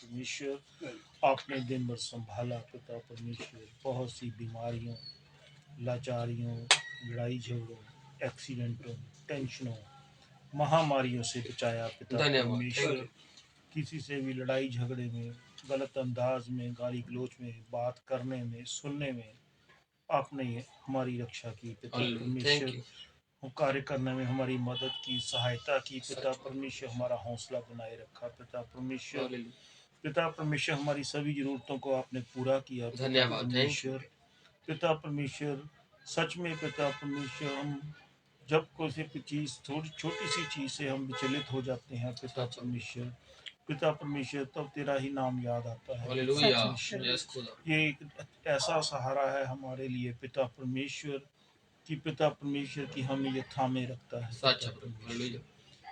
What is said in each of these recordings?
परमेश्वर, आपने दिन भर संभाला पिता परमेश्वर, बहुत सी बीमारियों, लाचारियों, लड़ाई झगड़ों, एक्सीडेंटों, टेंशनों, महामारियों से बचाया पिता परमेश्वर। किसी से भी लड़ाई झगड़े में, गलत अंदाज में, गाली गलोच में, बात करने में, सुनने में आपने हमारी रक्षा की पिता परमेश्वर। कार्य करने में हमारी मदद की, सहायता की पिता परमेश्वर। हमारा हौसला बनाए रखा पिता परमेश्वर। पिता परमेश्वर, हमारी सभी जरूरतों को आपने पूरा किया पिता परमेश्वर। पिता परमेश्वर, सच में पिता परमेश्वर, हम जब कोई चीज, थोड़ी छोटी सी चीज से हम विचलित हो जाते हैं पिता परमेश्वर, पिता परमेश्वर, तब तेरा ही नाम याद आता है। ये एक ऐसा सहारा है हमारे लिए पिता परमेश्वर कि पिता परमेश्वर की हम ये थामे रखता है।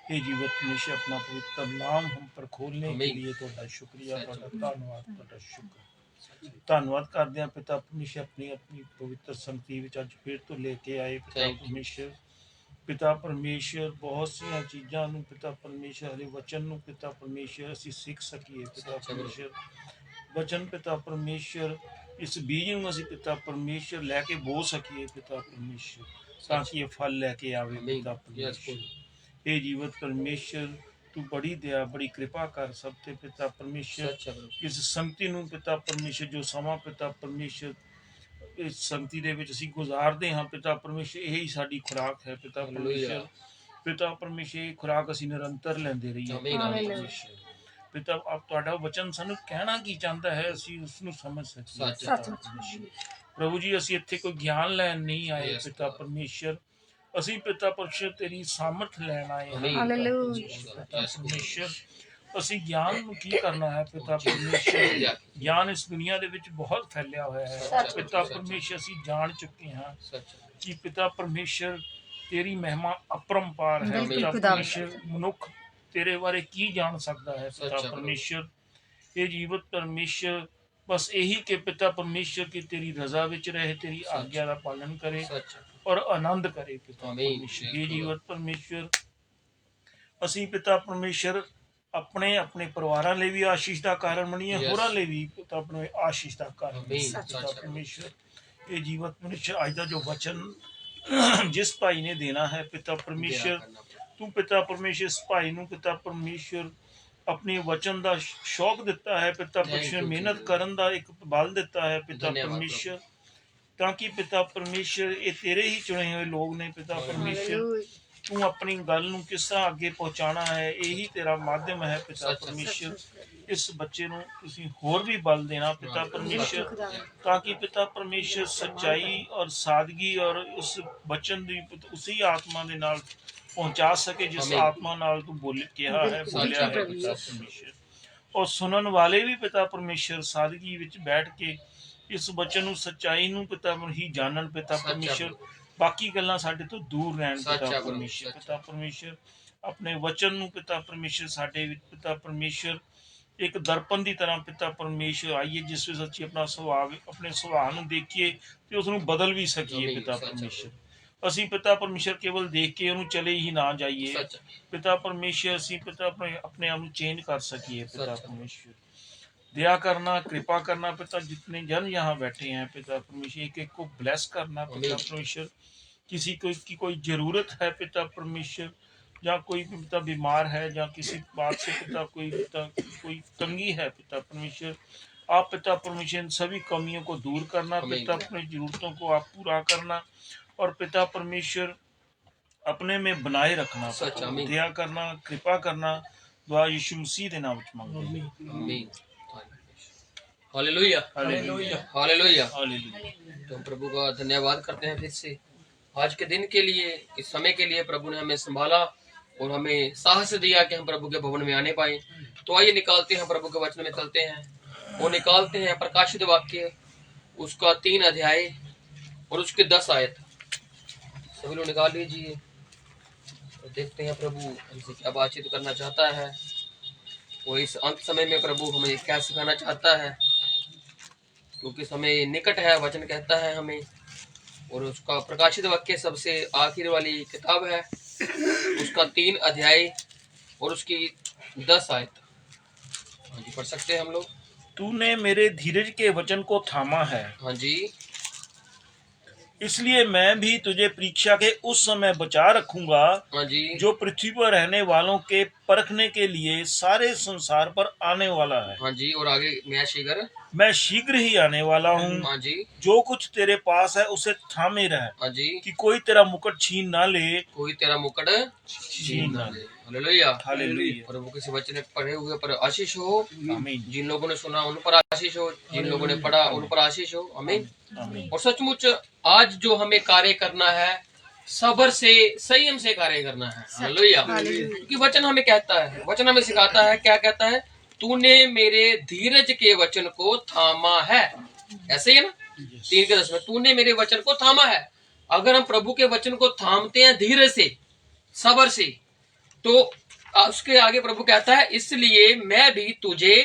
हे जीवत परमेश्वर, अपना पवित्र नाम हम पर खोलने के लिए ਤੁਹਾਡਾ ਸ਼ੁਕਰੀਆ, ਤੁਹਾਡਾ ਧੰਨਵਾਦ, ਤੁਹਾਡਾ ਸ਼ੁਕਰ ਧੰਨਵਾਦ ਕਰਦੇ ਹਾਂ ਪਿਤਾ परमेश्वर। अपनी पवित्र संगति ਵਿੱਚ ਅੱਜ ਫਿਰ ਤੋਂ ਲੈ ਕੇ ਆਏ पिता परमेश्वर। पिता परमेश्वर, बहुत सी चीज़ों ਨੂੰ पिता परमेश्वर हरे वचन ਨੂੰ पिता परमेश्वर ਅਸੀਂ ਸਿੱਖ ਸਕੀਏ पिता परमेश्वर। वचन पिता परमेश्वर, इस बीज ਨੂੰ ਅਸੀਂ पिता परमेश्वर लैके बो सकीए पिता परमेश्वर, ताकि ये फल लैके आवे पिता परमेश्वर। हे जीवत परमेश्वर, तू बड़ी दया, बड़ी कृपा कर सब ते पिता परमेश्वर। इस संगति ਨੂੰ पिता परमेश्वर, जो समा पिता परमेश्वर इस संगति ਦੇ ਵਿੱਚ ਅਸੀਂ ਗੁਜ਼ਾਰਦੇ ਹਾਂ पिता परमेश्वर, ਇਹੀ ਸਾਡੀ ਖੁਰਾਕ ਹੈ पिता परमेश्वर। पिता परमेश्वर, ਇਹ ਖੁਰਾਕ ਅਸੀਂ ਨਿਰੰਤਰ ਲੈਂਦੇ ਰਹੀਏ पिता। ਆਪ ਤੁਹਾਡਾ ਵਚਨ ਸਾਨੂੰ ਕਹਿਣਾ ਕੀ ਚਾਹੁੰਦਾ ਹੈ, ਅਸੀਂ ਉਸ ਨੂੰ ਸਮਝ ਸਕੀਏ प्रभु जी। ਅਸੀਂ ਇੱਥੇ ਕੋਈ ਗਿਆਨ ਲੈਣ ਨਹੀਂ ਆਏ पिता परमेश्वर, ਅਸੀਂ पिता परमेश्वर तेरी सामर्थ ਲੈਣ ਆਏ ਹਾਂ परमेश्वर। ਅਸੀਂ ਗਿਆਨ ਨੂੰ ਕੀ ਕਰਨਾ ਹੈ पिता परमेश्वर। ਗਿਆਨ ਇਸ ਦੁਨੀਆ ਦੇ ਵਿੱਚ ਬਹੁਤ ਫੈਲਿਆ ਹੋਇਆ ਹੈ पिता परमेश्वर। ਅਸੀਂ ਜਾਣ ਚੁੱਕੇ ਹਾਂ कि पिता परमेश्वर तेरी महिमा अपरंपार है पिता परमेश्वर। मनुख तेरे बारे की जान सकता है पिता परमेश्वर। ये जीवत परमेश्वर, बस यही के पिता परमेश्वर की तेरी रजा विच रहे, तेरी आज्ञा का पालन करे और आनंद करे पिता परमेश्वर। ये जीवत परमेश्वर, असी पिता परमेश्वर अपने अपने परिवारों लिए भी आशीष का कारण बनीए, होरां लिए भी पिता अपने आशीष का कारण पिता परमेश्वर। ये जीवत परमेश्वर, अज का जो वचन जिस भाई ने देना है पिता परमेश्वर, तू पिता परमेश्वर इस भाई नूं पिता परमेश्वर अपने वचन का शौक दिता है पिता परमेश्वर, मेहनत करन दा एक बल दिता है पिता परमेश्वर, ताकि पिता परमेश्वर ये तेरे ही चुने हुए लोग ने पिता परमेश्वर। तू अपनी गल नूं किस तरह अगे पहुँचाना है, यही तेरा माध्यम है पिता परमेश्वर। इस बच्चे नूं तुसीं होर भी बल देना पिता परमेश्वर, ताकि पिता परमेश्वर सच्चाई और सादगी और उस वचन दी उसी आत्मा दे नाल पहुँचा सके जिस आत्मा नाल तू बोल कहा है, बोलिया है पिता परमेश्वर। और सुनन वाले भी पिता परमेश्वर सादगी विच बैठ के इस वचन नूं सच्चाई नूं पिता ही जानन पिता परमेश्वर। बाकी गल्लां साडे तो दूर रहन पिता परमेश्वर। पिता परमेश्वर, अपने वचन नूं पिता परमेश्वर साडे विच पिता परमेश्वर एक दर्पण की तरह पिता परमेश्वर आइए, जिस विच असीं अपना सुभाव, अपने सुभाव नूं देखिए ते उस नूं बदल भी सकीए पिता परमेश्वर। असीं पिता परमेश्वर केवल देख के उन्होंने चले ही ना जाइए पिता परमेश्वर, असीं पिता अपने आप को चेंज कर सकिए पिता परमेश्वर। दया करना, कृपा करना पिता, जितने जन यहाँ बैठे हैं पिता परमेश्वर, एक एक को ब्लेस करना पिता परमेश्वर। किसी की कोई जरूरत है पिता परमेश्वर, या कोई पिता बीमार है, या किसी बात से पिता कोई तंगी है पिता परमेश्वर, आप पिता परमेश्वर इन सभी कमियों को दूर करना पिता, अपनी जरूरतों को आप पूरा करना और पिता परमेश्वर अपने में बनाए रखना, दया करना, कृपा करना। दुआ यीशु मसीह के नाम में मांगते हैं, हालेलुया हालेलुया हालेलुया। तो हम प्रभु का धन्यवाद करते हैं फिर से आज के दिन के लिए, इस समय के लिए। प्रभु ने हमें संभाला और हमें साहस दिया कि हम प्रभु के भवन में आने पाए। तो आइए निकालते हैं, प्रभु के वचन में चलते हैं। वो निकालते हैं प्रकाशित वाक्य उसका 3 अध्याय और उसके 10 आयत। सभी लोग निकाल लीजिए। तो देखते हैं प्रभु हमसे क्या बातचीत करना चाहता है, वो इस अंत समय में प्रभु हमें क्या सिखाना चाहता है, क्योंकि समय निकट है। वचन कहता है हमें, और उसका प्रकाशित वाक्य सबसे आखिर वाली किताब है, उसका 3 अध्याय और उसकी 10 आयत। पढ़ सकते हैं हम लोग। तूने मेरे धीरज के वचन को थामा है, हाँ जी, इसलिए मैं भी तुझे परीक्षा के उस समय बचा रखूंगा हाँ जी, जो पृथ्वी पर रहने वालों के परखने के लिए सारे संसार पर आने वाला है। हाँ जी। और आगे मैं शीघ्र ही आने वाला हूँ। हाँ जी, जो कुछ तेरे पास है उसे थामे रह, हाँ जी। कि कोई तेरा मुकुट छीन ना ले। कोई तेरा मुकुट छीन ना ले। Hallelujah, hallelujah. प्रभु के वचन पढ़े हुए पर आशीष हो। आमीन। जिन लोगों ने सुना उन पर आशीष हो, जिन लोगों ने पढ़ा उन पर आशीष हो। आमीन। आमीन। और सचमुच आज जो हमें कार्य करना है, सब्र से, संयम से कार्य करना है। हालेलुया। क्योंकि वचन हमें कहता है, वचन हमें सिखाता है, क्या कहता है? तूने मेरे धीरज के वचन को थामा है। ऐसे ही है ना, 3:10 में तूने मेरे वचन को थामा है। अगर हम प्रभु के वचन को थामते हैं धीरज से, सब्र से, तो उसके आगे प्रभु कहता है, इसलिए मैं भी तुझे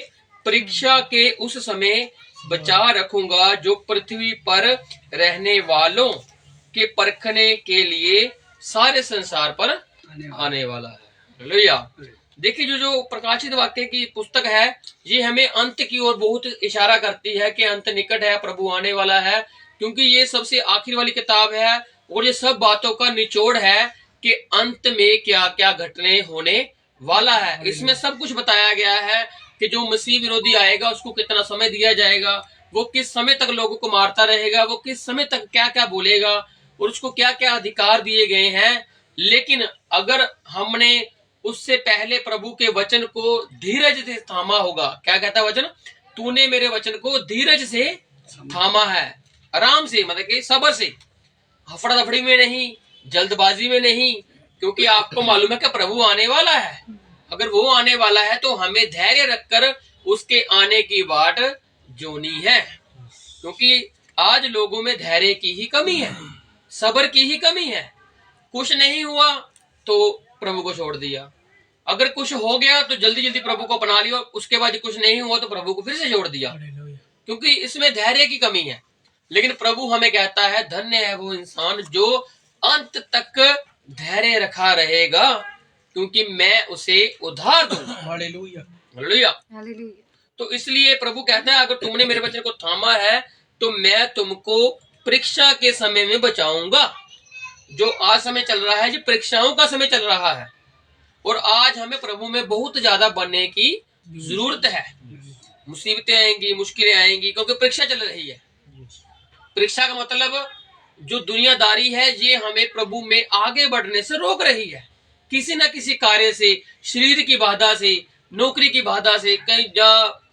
परीक्षा के उस समय बचा रखूंगा जो पृथ्वी पर रहने वालों के परखने के लिए सारे संसार पर आने वाला है। हालेलुया। देखिए, जो प्रकाशित वाक्य की पुस्तक है, ये हमें अंत की ओर बहुत इशारा करती है कि अंत निकट है, प्रभु आने वाला है। क्योंकि ये सबसे आखिर वाली किताब है और ये सब बातों का निचोड़ है कि अंत में क्या क्या घटने होने वाला है। इसमें सब कुछ बताया गया है कि जो मसीह विरोधी आएगा उसको कितना समय दिया जाएगा, वो किस समय तक लोगों को मारता रहेगा, वो किस समय तक क्या क्या बोलेगा और उसको क्या क्या अधिकार दिए गए हैं। लेकिन अगर हमने उससे पहले प्रभु के वचन को धीरज से थामा होगा, क्या कहता है वचन? तूने मेरे वचन को धीरज से थामा है, आराम से, मतलब कि सब्र से, हफड़ा दफड़ी में नहीं, जल्दबाजी में नहीं। क्योंकि आपको मालूम है कि प्रभु आने वाला है। अगर वो आने वाला है तो हमें धैर्य रखकर उसके आने की बाट जोनी है। क्योंकि आज लोगों में धैर्य की ही कमी है, सब्र की ही कमी है। कुछ नहीं हुआ तो प्रभु को छोड़ दिया, अगर कुछ हो गया तो जल्दी जल्दी प्रभु को अपना लिया, उसके बाद कुछ नहीं हुआ तो प्रभु को फिर से छोड़ दिया, क्योंकि इसमें धैर्य की कमी है। लेकिन प्रभु हमें कहता है, धन्य है वो इंसान जो अंत तक धैर्य रखा रहेगा, क्योंकि मैं उसे उधार दूंगा। Hallelujah, hallelujah. तो इसलिए प्रभु कहता है, अगर तुमने मेरे वचन को थामा है तो मैं तुमको परीक्षा के समय में बचाऊंगा। जो आज समय चल रहा है, जो परीक्षाओं का समय चल रहा है, और आज हमें प्रभु में बहुत ज्यादा बनने की जरूरत है। मुसीबतें आएंगी, मुश्किलें आएंगी, क्योंकि परीक्षा चल रही है। परीक्षा का मतलब जो दुनियादारी है, ये हमें प्रभु में आगे बढ़ने से रोक रही है। किसी न किसी कार्य से, शरीर की बाधा से, नौकरी की बाधा से, कहीं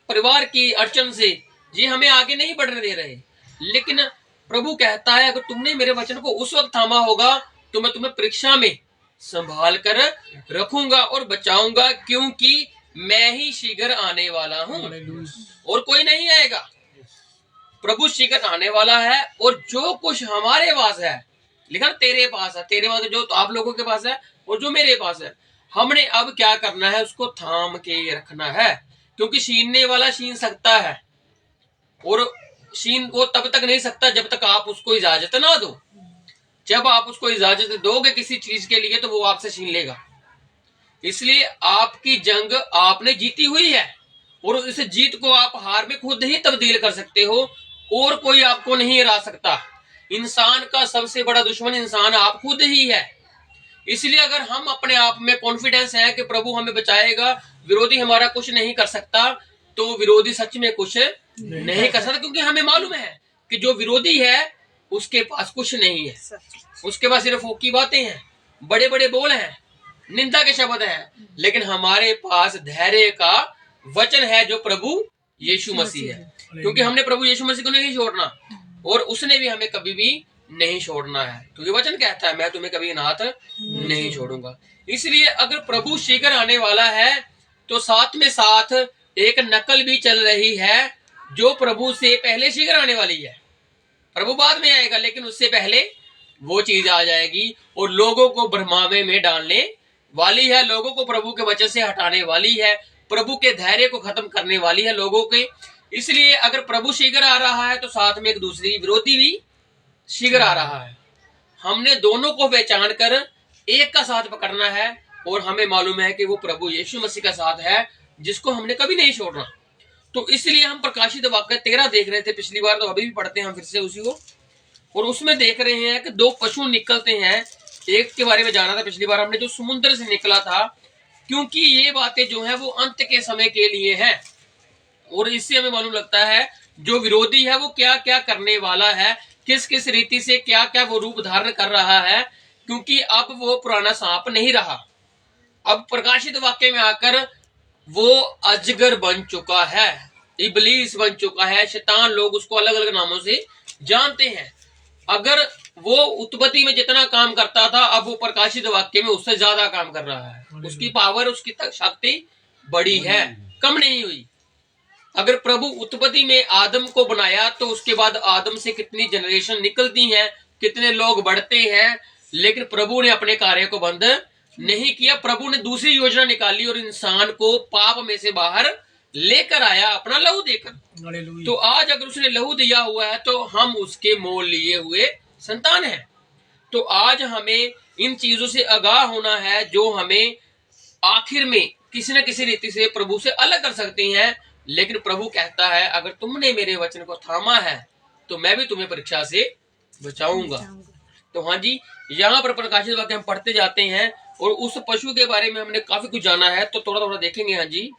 परिवार की अड़चन से, ये हमें आगे नहीं बढ़ने दे रहे। लेकिन प्रभु कहता है, अगर तुमने मेरे वचन को उस वक्त थामा होगा तो मैं तुम्हें परीक्षा में संभाल कर रखूंगा और बचाऊंगा, क्योंकि मैं ही शीघ्र आने वाला हूं और कोई नहीं आएगा। प्रभु शीघ्र आने वाला है और जो कुछ हमारे पास है, लिखा तेरे पास है, तेरे पास जो तो आप लोगों के पास है और जो मेरे पास है, हमने अब क्या करना है? उसको थाम के रखना है। क्योंकि छीनने वाला छीन सकता है, और छीन वो तब तक नहीं सकता जब तक आप उसको इजाजत ना दो। जब आप उसको इजाजत दोगे किसी चीज के लिए तो वो आपसे छीन लेगा। इसलिए आपकी जंग आपने जीती हुई है और इस जीत को आप हार में खुद ही तब्दील कर सकते हो, और कोई आपको नहीं हरा सकता। इंसान का सबसे बड़ा दुश्मन इंसान आप खुद ही है। इसलिए अगर हम अपने आप में कॉन्फिडेंस है कि प्रभु हमें बचाएगा, विरोधी हमारा कुछ नहीं कर सकता, तो विरोधी सच में कुछ नहीं कर सकता। क्योंकि हमें मालूम है कि जो विरोधी है उसके पास कुछ नहीं है, उसके पास सिर्फ फोकी बातें हैं, बड़े बड़े बोल हैं, निंदा के शब्द हैं। लेकिन हमारे पास धैर्य का वचन है जो प्रभु यीशु मसीह है। क्योंकि हमने प्रभु यीशु मसीह को नहीं छोड़ना और उसने भी हमें कभी भी नहीं छोड़ना है। तो ये वचन कहता है, मैं तुम्हें कभी अनाथ नहीं छोड़ूंगा। इसलिए अगर प्रभु शीघ्र आने वाला है तो साथ में साथ एक नकल भी चल रही है जो प्रभु से पहले शीघ्र आने वाली है। प्रभु बाद में आएगा, लेकिन उससे पहले वो चीज आ जाएगी और लोगों को भ्रमावे में डालने वाली है, लोगों को प्रभु के वचन से हटाने वाली है, प्रभु के धैर्य को खत्म करने वाली है लोगों के। इसलिए अगर प्रभु शीघ्र आ रहा है तो साथ में एक दूसरी विरोधी भी शीघ्र आ रहा है। हमने दोनों को पहचान कर एक का साथ पकड़ना है, और हमें मालूम है कि वो प्रभु यीशु मसीह का साथ है जिसको हमने कभी नहीं छोड़ना। तो इसलिए हम प्रकाशित वाक्य 13 देख रहे थे पिछली बार, तो अभी भी पढ़ते हैं हम फिर से उसी को। और उसमें देख रहे हैं कि 2 पशु निकलते हैं। एक के बारे में जाना था पिछली बार हमने, जो समुद्र से निकला था, क्योंकि ये बातें जो है वो अंत के समय के लिए है। और इससे हमें मालूम लगता है जो विरोधी है वो क्या क्या करने वाला है, किस किस रीति से क्या क्या वो रूप धारण कर रहा है, क्योंकि अब वो पुराना सांप नहीं रहा। अब प्रकाशित वाक्य में आकर वो अजगर बन चुका है, इबलीस बन चुका है, शैतान। लोग उसको अलग अलग नामों से जानते हैं। अगर वो उत्पत्ति में जितना काम करता था, अब वो प्रकाशित वाक्य में उससे ज्यादा काम कर रहा है। उसकी पावर, उसकी शक्ति बड़ी है, कम नहीं हुई। अगर प्रभु उत्पत्ति में आदम को बनाया तो उसके बाद आदम से कितनी जनरेशन निकलती हैं, कितने लोग बढ़ते हैं, लेकिन प्रभु ने अपने कार्य को बंद नहीं किया। प्रभु ने दूसरी योजना निकाली और इंसान को पाप में से बाहर लेकर आया अपना लहू देकर। तो आज अगर उसने लहू दिया हुआ है तो हम उसके मोल लिए हुए संतान हैं। तो आज हमें इन चीजों से आगाह होना है जो हमें आखिर में किसी न किसी रीति से प्रभु से अलग कर सकती हैं। लेकिन प्रभु कहता है अगर तुमने मेरे वचन को थामा है तो मैं भी तुम्हें परीक्षा से बचाऊंगा। तो हाँ जी, यहाँ पर प्रकाशित वाक्य हम पढ़ते जाते हैं और उस पशु के बारे में हमने काफी कुछ जाना है, तो थोड़ा थोड़ा देखेंगे। हाँ जी,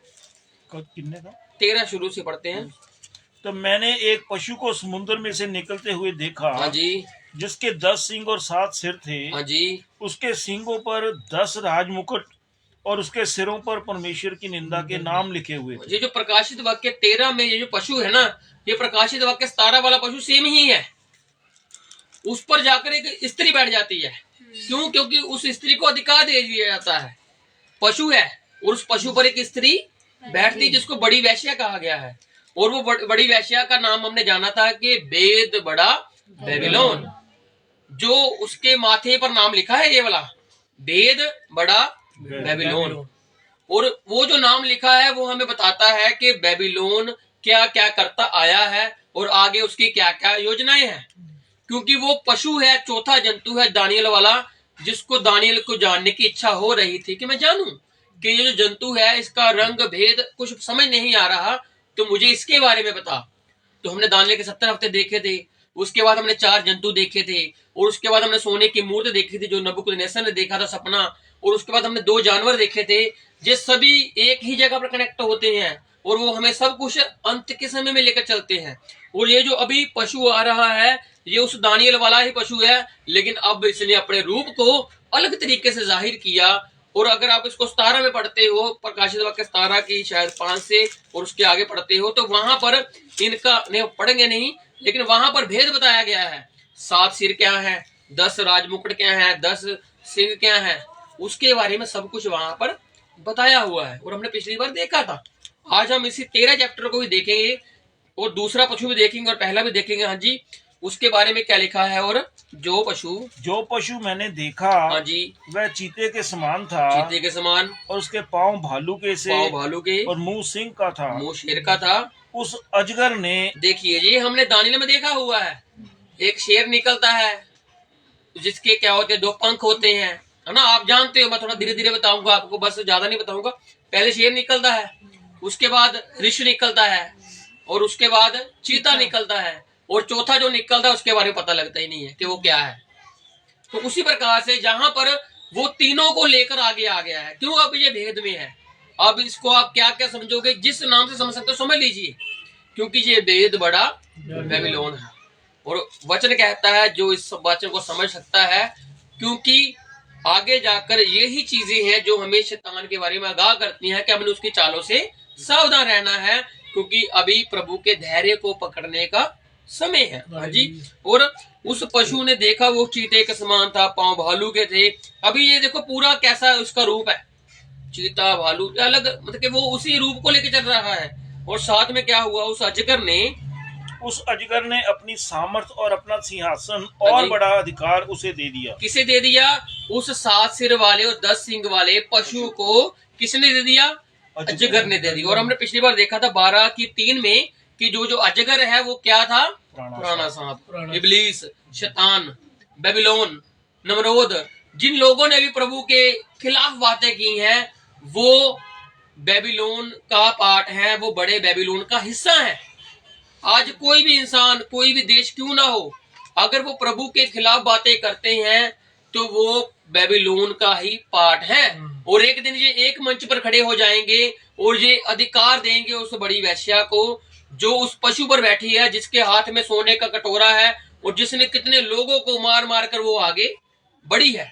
कितने का 13 शुरू से पढ़ते हैं। तो मैंने एक पशु को समुद्र में से निकलते हुए देखा, हाँ जी, जिसके 10 सींग और 7 सिर थे। हाँ जी, उसके सींगों पर 10 राजमुकुट और उसके सिरों पर परमेश्वर की निंदा के नाम लिखे हुए थे। ये जो प्रकाशित वाक्य 13 में ये जो पशु है ना, ये प्रकाशित वाक्य 17 वाला पशु सेम ही है। उस पर जाकर एक स्त्री बैठ जाती है। क्यों? क्योंकि उस स्त्री को अधिकार दे दिया जाता है। पशु है और उस पशु पर एक स्त्री बैठती जिसको बड़ी वैश्या कहा गया है। और वो बड़ी वैश्या का नाम हमने जाना था कि बेद बड़ा बेबीलोन। जो उसके माथे पर नाम लिखा है ये वाला, बेद बड़ा बेबीलोन। और वो जो नाम लिखा है वो हमें बताता है कि बेबीलोन क्या क्या करता आया है और आगे उसकी क्या क्या योजनाएं हैं। क्योंकि वो पशु है, चौथा जंतु है दानियल वाला, जिसको दानियल को जानने की इच्छा हो रही थी कि मैं जानूं कि ये जो जंतु है इसका रंग भेद कुछ समझ नहीं आ रहा, तो मुझे इसके बारे में बता। तो हमने दानियल के 70 हफ्ते देखे थे। उसके बाद हमने 4 जंतु देखे थे और उसके बाद हमने सोने की मूर्ति देखी थी जो नबूकदनेस्सर ने देखा था सपना। और उसके बाद हमने 2 जानवर देखे थे, ये सभी एक ही जगह पर कनेक्ट होते हैं और वो हमें सब कुछ अंत के समय में लेकर चलते हैं। और ये जो अभी पशु आ रहा है ये उस दानियल वाला ही पशु है, लेकिन अब इसने अपने रूप को अलग तरीके से जाहिर किया। और अगर आप इसको 17 में पढ़ते हो, प्रकाशित वाक्य 17 की शायद 5 से और उसके आगे पढ़ते हो, तो वहां पर इनका नहीं पढ़ेंगे नहीं, लेकिन वहां पर भेद बताया गया है। 7 सिर क्या है, 10 राजमुकुट क्या है, 10 सिंह क्या है, उसके बारे में सब कुछ वहां पर बताया हुआ है। और हमने पिछली बार देखा था। आज हम इसी 13 चैप्टर को भी देखेंगे और दूसरा पशु भी देखेंगे और पहला भी देखेंगे। हाँ जी, उसके बारे में क्या लिखा है। और जो पशु मैंने देखा, हाँ जी, वह चीते के समान था, चीते के समान, और उसके पाँव भालू के से, भालू के, और मुंह सिंह का था, मुंह शेर का था। उस अजगर ने, देखिए ये हमने दानियल में देखा हुआ है, एक शेर निकलता है जिसके क्या होते हैं, 2 पंख होते हैं, है ना। आप जानते हो, मैं थोड़ा धीरे धीरे बताऊंगा आपको, बस ज्यादा नहीं बताऊंगा। पहले शेर निकलता है, उसके बाद ऋष निकलता है, और उसके बाद चीता निकलता है, और चौथा जो निकलता है उसके बारे में पता लगता ही नहीं है कि वो क्या है। तो उसी प्रकार से जहां पर वो तीनों को लेकर आगे आ गया है। क्यों? अब ये भेद में है। अब इसको आप क्या क्या समझोगे, जिस नाम से समझ सकते हो समझ लीजिए, क्योंकि ये भेद बड़ा बेबीलोन है। और वचन कहता है जो इस वचन को समझ सकता है, क्योंकि आगे जाकर यही चीजें हैं जो हमें शैतान के बारे में आगाह करती हैं कि हमें उसकी चालों से सावधान रहना है, क्योंकि अभी प्रभु के धैर्य को पकड़ने का समय है। हाँ जी। और उस पशु ने देखा, वो चीते के समान था, पांव भालू के थे। अभी ये देखो पूरा कैसा उसका रूप है, चीता भालू अलग, मतलब कि वो उसी रूप को लेके चल रहा है। और साथ में क्या हुआ, उस अजगर ने अपनी सामर्थ और अपना सिंहासन और बड़ा अधिकार उसे दे दिया। किसे दे दिया? उस 7 सिर वाले और 10 सिंग वाले पशु को किसने दे दिया? अजगर ने दे दिया। और हमने पिछली बार देखा था 12 की 3 में कि जो अजगर है वो क्या था? पुराना सांप, इबलीस, शैतान, बेबीलोन, नमरोद। जिन लोगों ने भी प्रभु के खिलाफ बातें की हैं वो बेबीलोन का पार्ट है, वो बड़े बेबीलोन का हिस्सा है। आज कोई भी इंसान, कोई भी देश क्यों ना हो, अगर वो प्रभु के खिलाफ बातें करते हैं तो वो बेबीलोन का ही पार्ट है। और एक दिन ये एक मंच पर खड़े हो जाएंगे और ये अधिकार देंगे उस बड़ी वेश्या को, जो उस पशु पर बैठी है, जिसके हाथ में सोने का कटोरा है और जिसने कितने लोगों को मार मार कर वो आगे बढ़ी है।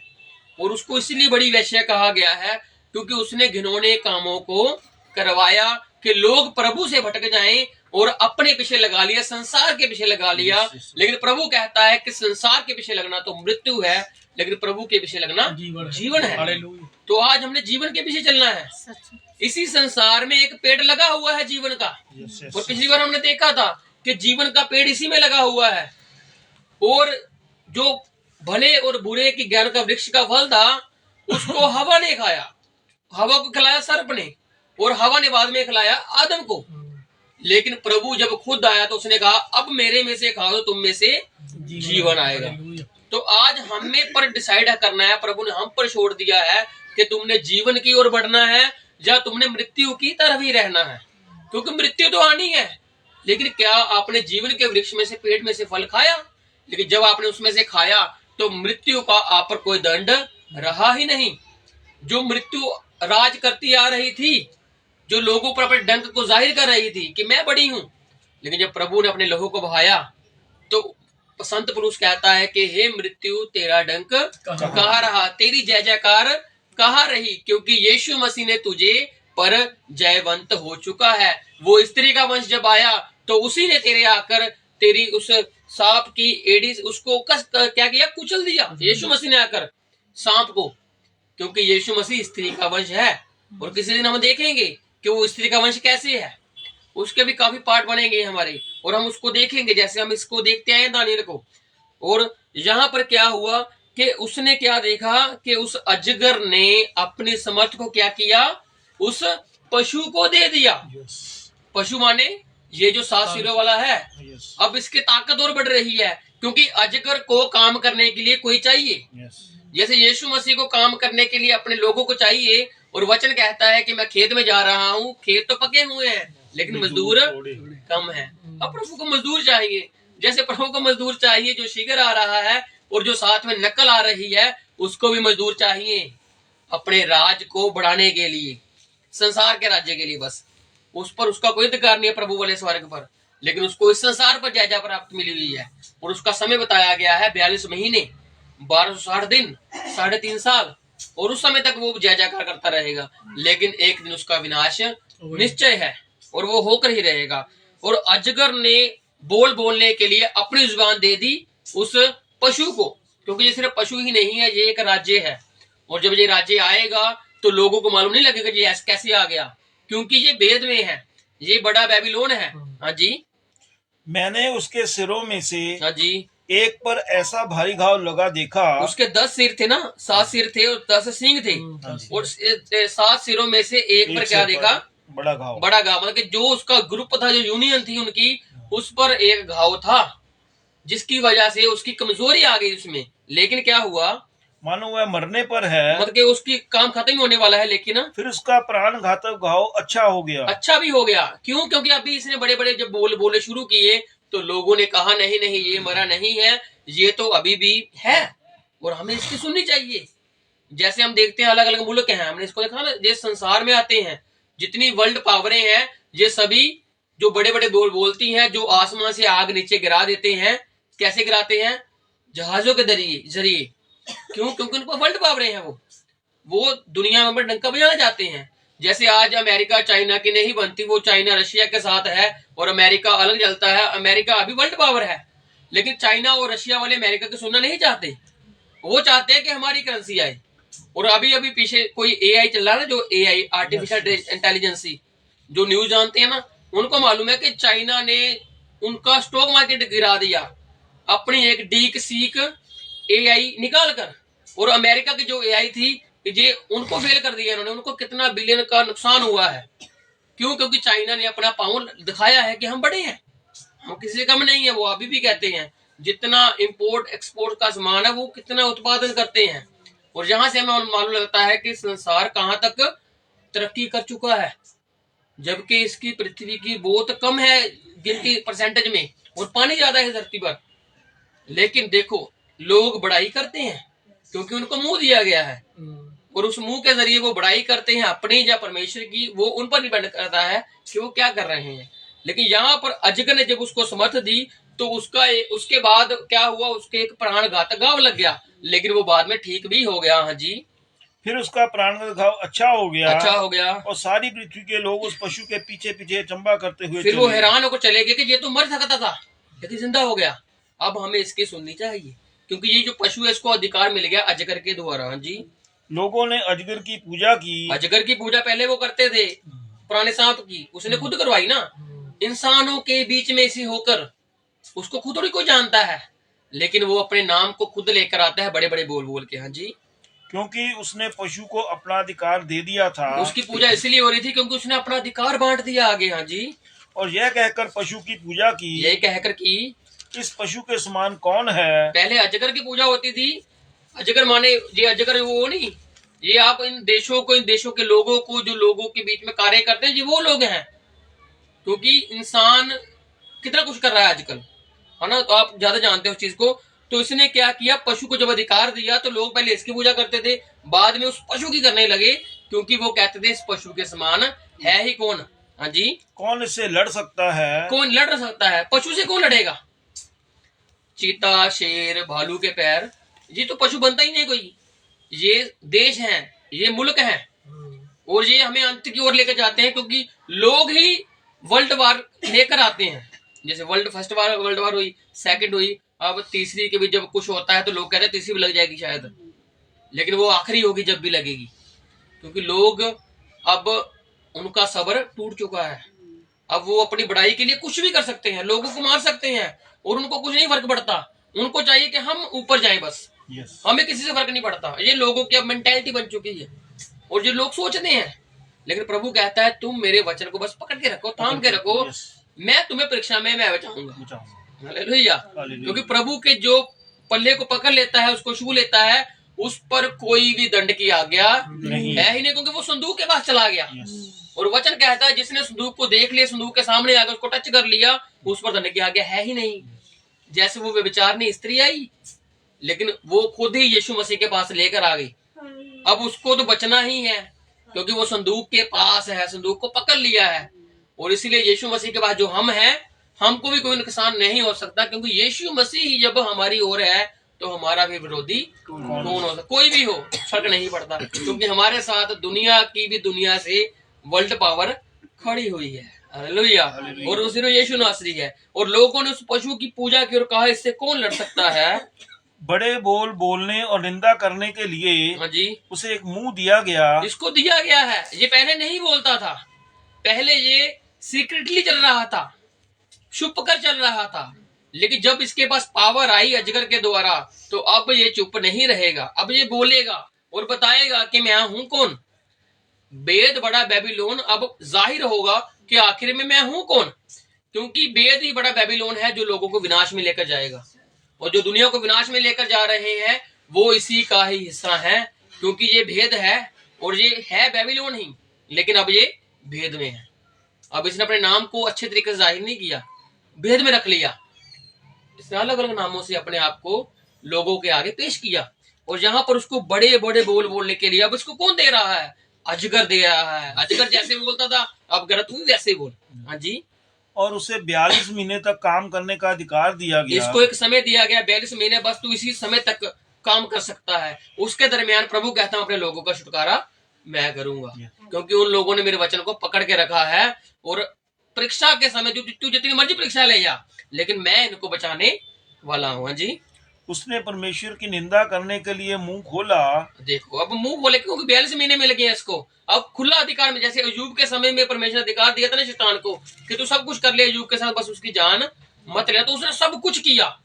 और उसको इसलिए बड़ी वेश्या कहा गया है क्योंकि उसने घिनौने कामों को करवाया कि लोग प्रभु से भटक जाएं और अपने पीछे लगा लिया, संसार के पीछे लगा लिया। लेकिन प्रभु कहता है कि संसार के पीछे लगना तो मृत्यु है, लेकिन प्रभु के पीछे लगना जीवन है। तो आज हमने जीवन के पीछे चलना है। इसी संसार में एक पेड़ लगा हुआ है जीवन का, और पिछली बार हमने देखा था कि जीवन का पेड़ इसी में लगा हुआ है। और जो भले और बुरे की ज्ञान का वृक्ष का फल था, उसको हवा ने खाया, हवा को खिलाया सर्प ने, और हवा ने बाद में खिलाया आदम को। लेकिन प्रभु जब खुद आया तो उसने कहा अब मेरे में से खाओ, तुम में से जीवन आएगा। तो आज हमें पर डिसाइड करना है, प्रभु ने हम पर छोड़ दिया है कि तुमने जीवन की ओर बढ़ना है या तुमने मृत्यु की तरफ ही रहना है। क्योंकि मृत्यु तो आनी है, लेकिन क्या आपने जीवन के वृक्ष में से, पेड़ में से फल खाया? लेकिन जब आपने उसमें से खाया तो मृत्यु का आप पर कोई दंड रहा ही नहीं। जो मृत्यु राज करती आ रही थी, जो लोगों पर अपने डंक को जाहिर कर रही थी कि मैं बड़ी हूं, लेकिन जब प्रभु ने अपने लहू को बहाया तो संत पुरुष कहता है कि हे मृत्यु तेरा डंक कहाँ रहा, तेरी जय जयकार कहाँ रही, क्योंकि यीशु मसीह ने तुझे पर जयवंत हो चुका है। वो स्त्री का वंश जब आया तो उसी ने तेरे आकर तेरी उस सांप की एड़ी उसको क्या किया, कुचल दिया। यीशु मसीह ने आकर सांप को, क्योंकि यीशु मसीह स्त्री का वंश है। और किसी दिन हम देखेंगे कि वो स्त्री का वंश कैसे है, उसके भी काफी पार्ट बनेंगे हमारे, और हम उसको देखेंगे जैसे हम इसको देखते आए दानियल को। और यहाँ पर क्या हुआ कि उसने क्या देखा कि उस अजगर ने अपनी समर्थ को क्या किया, उस पशु को दे दिया। पशु माने ये जो 7 सिरों वाला है। अब इसकी ताकत और बढ़ रही है, क्योंकि अजगर को काम करने के लिए कोई चाहिए। जैसे यीशु मसीह को काम करने के लिए अपने लोगों को चाहिए, और वचन कहता है कि मैं खेत में जा रहा हूँ, खेत तो पके हुए हैं लेकिन मजदूर कम है। अब प्रभु को मजदूर चाहिए, जैसे प्रभु को मजदूर चाहिए जो शीघ्र आ रहा है, और जो साथ में नकल आ रही है उसको भी मजदूर चाहिए अपने राज को बढ़ाने के लिए, संसार के राज्य के लिए। बस उस पर उसका कोई अधिकार नहीं है प्रभु वाले स्वर्ग पर, लेकिन उसको इस संसार पर जायजा प्राप्त मिली हुई है। और उसका समय बताया गया है 42 महीने 1260 दिन 3.5 साल, और उस समय तक वो जय जयकार करता रहेगा। लेकिन एक दिन उसका विनाश निश्चय है, और वो होकर ही रहेगा। और अजगर ने बोलने के लिए अपनी जुबान दे दी उस पशु को, क्योंकि ये सिर्फ पशु ही नहीं है, ये एक राज्य है। और जब ये राज्य आएगा तो लोगों को मालूम नहीं लगेगा ये कैसे आ गया, क्योंकि ये वेद में है, ये बड़ा बेबीलोन है। हाँ जी। मैंने उसके सिरों में से हाँ जी एक पर ऐसा भारी घाव लगा देखा। उसके 10 सिर थे ना, 7 सिर थे और 10 सींग थे, और 7 सिरों में से एक पर क्या देखा, बड़ा घाव। मतलब कि जो उसका ग्रुप था, जो यूनियन थी उनकी, उस पर एक घाव था, जिसकी वजह से उसकी कमजोरी आ गई उसमें। लेकिन क्या हुआ, मानो वह मरने पर है, मतलब कि उसकी काम खत्म होने वाला है, लेकिन फिर उसका प्राण घातक घाव अच्छा हो गया। अच्छा भी हो गया। क्यों? क्योंकि अभी इसने बड़े बड़े जब बोले शुरू किए तो लोगों ने कहा नहीं नहीं ये मरा नहीं है, ये तो अभी भी है, और हमें इसकी सुननी चाहिए। जैसे हम देखते हैं अलग अलग मुल्क हैं, हमने इसको देखा ना, ये संसार में आते हैं, जितनी वर्ल्ड पावरें हैं, ये सभी जो बड़े बड़े बोलती हैं, जो आसमान से आग नीचे गिरा देते हैं। कैसे गिराते हैं? जहाजों के जरिए। क्यों? क्योंकि उनको वर्ल्ड पावरें हैं, वो दुनिया में डंका बजाना चाहते हैं। जैसे आज अमेरिका चाइना की नहीं बनती, वो चाइना रशिया के साथ है और अमेरिका अलग चलता है। अमेरिका अभी वर्ल्ड पावर है, लेकिन चाइना और रशिया वाले अमेरिका की सुनना नहीं चाहते। वो चाहते हैं कि हमारी करेंसी आए। और अभी पीछे कोई एआई चल रहा है ना, जो एआई आर्टिफिशियल इंटेलिजेंस, जो न्यूज जानते हैं ना, उनको मालूम है कि चाइना ने उनका स्टॉक मार्केट गिरा दिया अपनी एक डीक सीक एआई निकाल कर। और अमेरिका की जो एआई थी ये उनको फेल कर दिया इन्होंने। उनको कितना बिलियन का नुकसान हुआ है। क्यों? क्योंकि चाइना ने अपना पावर दिखाया है कि हम बड़े हैं, हम किसी से कम नहीं है। वो अभी भी कहते हैं जितना इंपोर्ट एक्सपोर्ट का सामान है वो कितना उत्पादन करते हैं। और जहां से हमें मालूम लगता है कि संसार कहां तक तरक्की कर चुका है, जबकि इसकी पृथ्वी की बहुत कम है गिनती परसेंटेज में, और पानी ज्यादा है धरती पर। लेकिन देखो, लोग बड़ाई करते हैं क्योंकि उनको मुंह दिया गया है, और उस मुंह के जरिए वो बड़ाई करते हैं अपनी या परमेश्वर की, वो उन पर डिपेंड करता है कि वो क्या कर रहे हैं। लेकिन यहाँ पर अजगर ने जब उसको समर्थ दी तो उसके बाद क्या हुआ, उसके एक प्राणघातक घाव लग गया, लेकिन वो बाद में ठीक भी हो गया। हाँ जी, फिर उसका प्राणघातक घाव अच्छा हो गया, और सारी पृथ्वी के लोग उस पशु के पीछे पीछे चंबा करते हुए फिर वो हैरान होकर चले गए कि ये तो मर सकता था लेकिन जिंदा हो गया। अब हमें इसकी सुननी चाहिए, क्योंकि ये जो पशु है इसको अधिकार मिल गया अजगर के द्वारा। हाँ जी, लोगों ने अजगर की पूजा की। अजगर की पूजा पहले वो करते थे, पुराने सांप की, उसने खुद करवाई ना, इंसानों के बीच में ऐसी होकर। उसको खुद थोड़ी कोई जानता है, लेकिन वो अपने नाम को खुद लेकर आता है बड़े बड़े बोल बोल के। हाँ जी, क्योंकि उसने पशु को अपना अधिकार दे दिया था। उसकी पूजा इसलिए हो रही थी क्योंकि उसने अपना अधिकार बांट दिया आगे। हाँ जी, और यह कहकर पशु की पूजा की, यही कहकर कि इस पशु के समान कौन है। पहले अजगर की पूजा होती थी। अजगर माने ये अजगर वो नहीं, ये आप इन देशों के लोगों को, जो लोगों के बीच में कार्य करते हैं, ये वो लोग हैं। क्योंकि इंसान कितना कुछ कर रहा है आजकल, है ना, तो आप ज्यादा जानते हो उस चीज को। तो इसने क्या किया, पशु को जब अधिकार दिया तो लोग पहले इसकी पूजा करते थे, बाद में उस पशु की करने लगे, क्योंकि वो कहते थे इस पशु के समान है ही कौन। हाँ जी, कौन इससे लड़ सकता है। कौन लड़ सकता है, पशु से कौन लड़ेगा। चीता, शेर, भालू के पैर, ये तो पशु बनता ही नहीं कोई। ये देश है, ये मुल्क है, और ये हमें अंत की ओर लेकर जाते हैं, क्योंकि लोग ही वर्ल्ड वार लेकर आते हैं। जैसे फर्स्ट वर्ल्ड वार हुई, सेकंड हुई, अब तीसरी के भी जब कुछ होता है तो लोग कहते हैं तीसरी भी लग जाएगी शायद, लेकिन वो आखिरी होगी जब भी लगेगी, क्योंकि लोग अब उनका सब्र टूट चुका है। अब वो अपनी बड़ाई के लिए कुछ भी कर सकते हैं, लोगों को मार सकते हैं, और उनको कुछ नहीं फर्क पड़ता। उनको चाहिए कि हम ऊपर जाएं बस, हमें किसी से फर्क नहीं पड़ता। ये लोगों की अब मेंटालिटी बन चुकी है, और जो लोग सोचते हैं। लेकिन प्रभु कहता है तुम मेरे वचन को बस पकड़ के रखो, थाम के रखो, मैं तुम्हें परीक्षा में मैं बचाऊंगा। हालेलुया। क्योंकि प्रभु के जो पल्ले को पकड़ लेता है, उसको छू लेता है, उस पर कोई भी दंड की आज्ञा नहीं है ही नहीं, क्योंकि वो संदूक के पास चला गया। और वचन कहता है जिसने संदूक को देख लिया, संदूक के सामने आकर उसको टच कर लिया, उस पर दंड की आज्ञा है ही नहीं। जैसे वो व्यभिचारिणी स्त्री आई, लेकिन वो खुद ही यीशु मसीह के पास लेकर आ गई। अब उसको तो बचना ही है, क्योंकि वो संदूक के पास है, संदूक को पकड़ लिया है। और इसीलिए यीशु मसीह के पास जो हम हैं, हमको भी कोई नुकसान नहीं हो सकता, क्योंकि यीशु मसीह ही जब हमारी ओर है तो हमारा भी विरोधी कौन हो सकता। कोई भी हो, फर्क नहीं पड़ता, क्योंकि हमारे साथ दुनिया की भी दुनिया से वर्ल्ड पावर खड़ी हुई है। हालेलुया। और उसी में यीशु नासरी है। और लोगों ने उस पशु की पूजा की और कहा इससे कौन लड़ सकता है। बड़े बोल बोलने और निंदा करने के लिए हाँ जी, उसे एक मुंह दिया गया। इसको दिया गया है। ये पहले नहीं बोलता था, पहले ये सीक्रेटली चल रहा था, छुप कर चल रहा था। लेकिन जब इसके पास पावर आई अजगर के द्वारा, तो अब ये चुप नहीं रहेगा, अब ये बोलेगा और बताएगा कि मैं हूं कौन। वेद बड़ा बेबीलोन अब जाहिर होगा कि आखिर में मैं हूं कौन, क्योंकि वेद ही बड़ा बेबीलोन है जो लोगों को विनाश में लेकर जाएगा। और जो दुनिया को विनाश में लेकर जा रहे हैं वो इसी का ही हिस्सा है, क्योंकि ये भेद है, और ये है बेबीलोन ही, लेकिन अब ये भेद में है। अब इसने अपने नाम को अच्छे तरीके से जाहिर नहीं किया, भेद में रख लिया। इसने अलग अलग नामों से अपने आप को लोगों के आगे पेश किया, और यहाँ पर उसको बड़े बड़े बोल बोलने के लिए अब इसको कौन दे रहा है, अजगर दे रहा है। अजगर जैसे बोलता था अब गलत हुई वैसे ही बोल। हाँ जी, और उसे 42 महीने तक काम करने का अधिकार दिया गया। इसको एक समय दिया गया, 42 महीने, बस तू इसी समय तक काम कर सकता है। उसके दरमियान प्रभु कहता हूं अपने लोगों का छुटकारा मैं करूंगा, क्योंकि उन लोगों ने मेरे वचन को पकड़ के रखा है। और परीक्षा के समय तू जितनी मर्जी परीक्षा ले जा, लेकिन मैं इनको बचाने वाला हूँ। हाँ जी, उसने परमेश्वर की निंदा करने के लिए मुंह खोला। देखो अब मुंह खोले, क्योंकि 42 महीने मिल गए इसको। अब खुला अधिकार में, जैसे अयूब के समय में परमेश्वर ने अधिकार दिया था ना शैतान को कि तू सब कुछ कर ले अयूब के साथ, बस उसकी जान मत ले, तो उसने सब कुछ किया।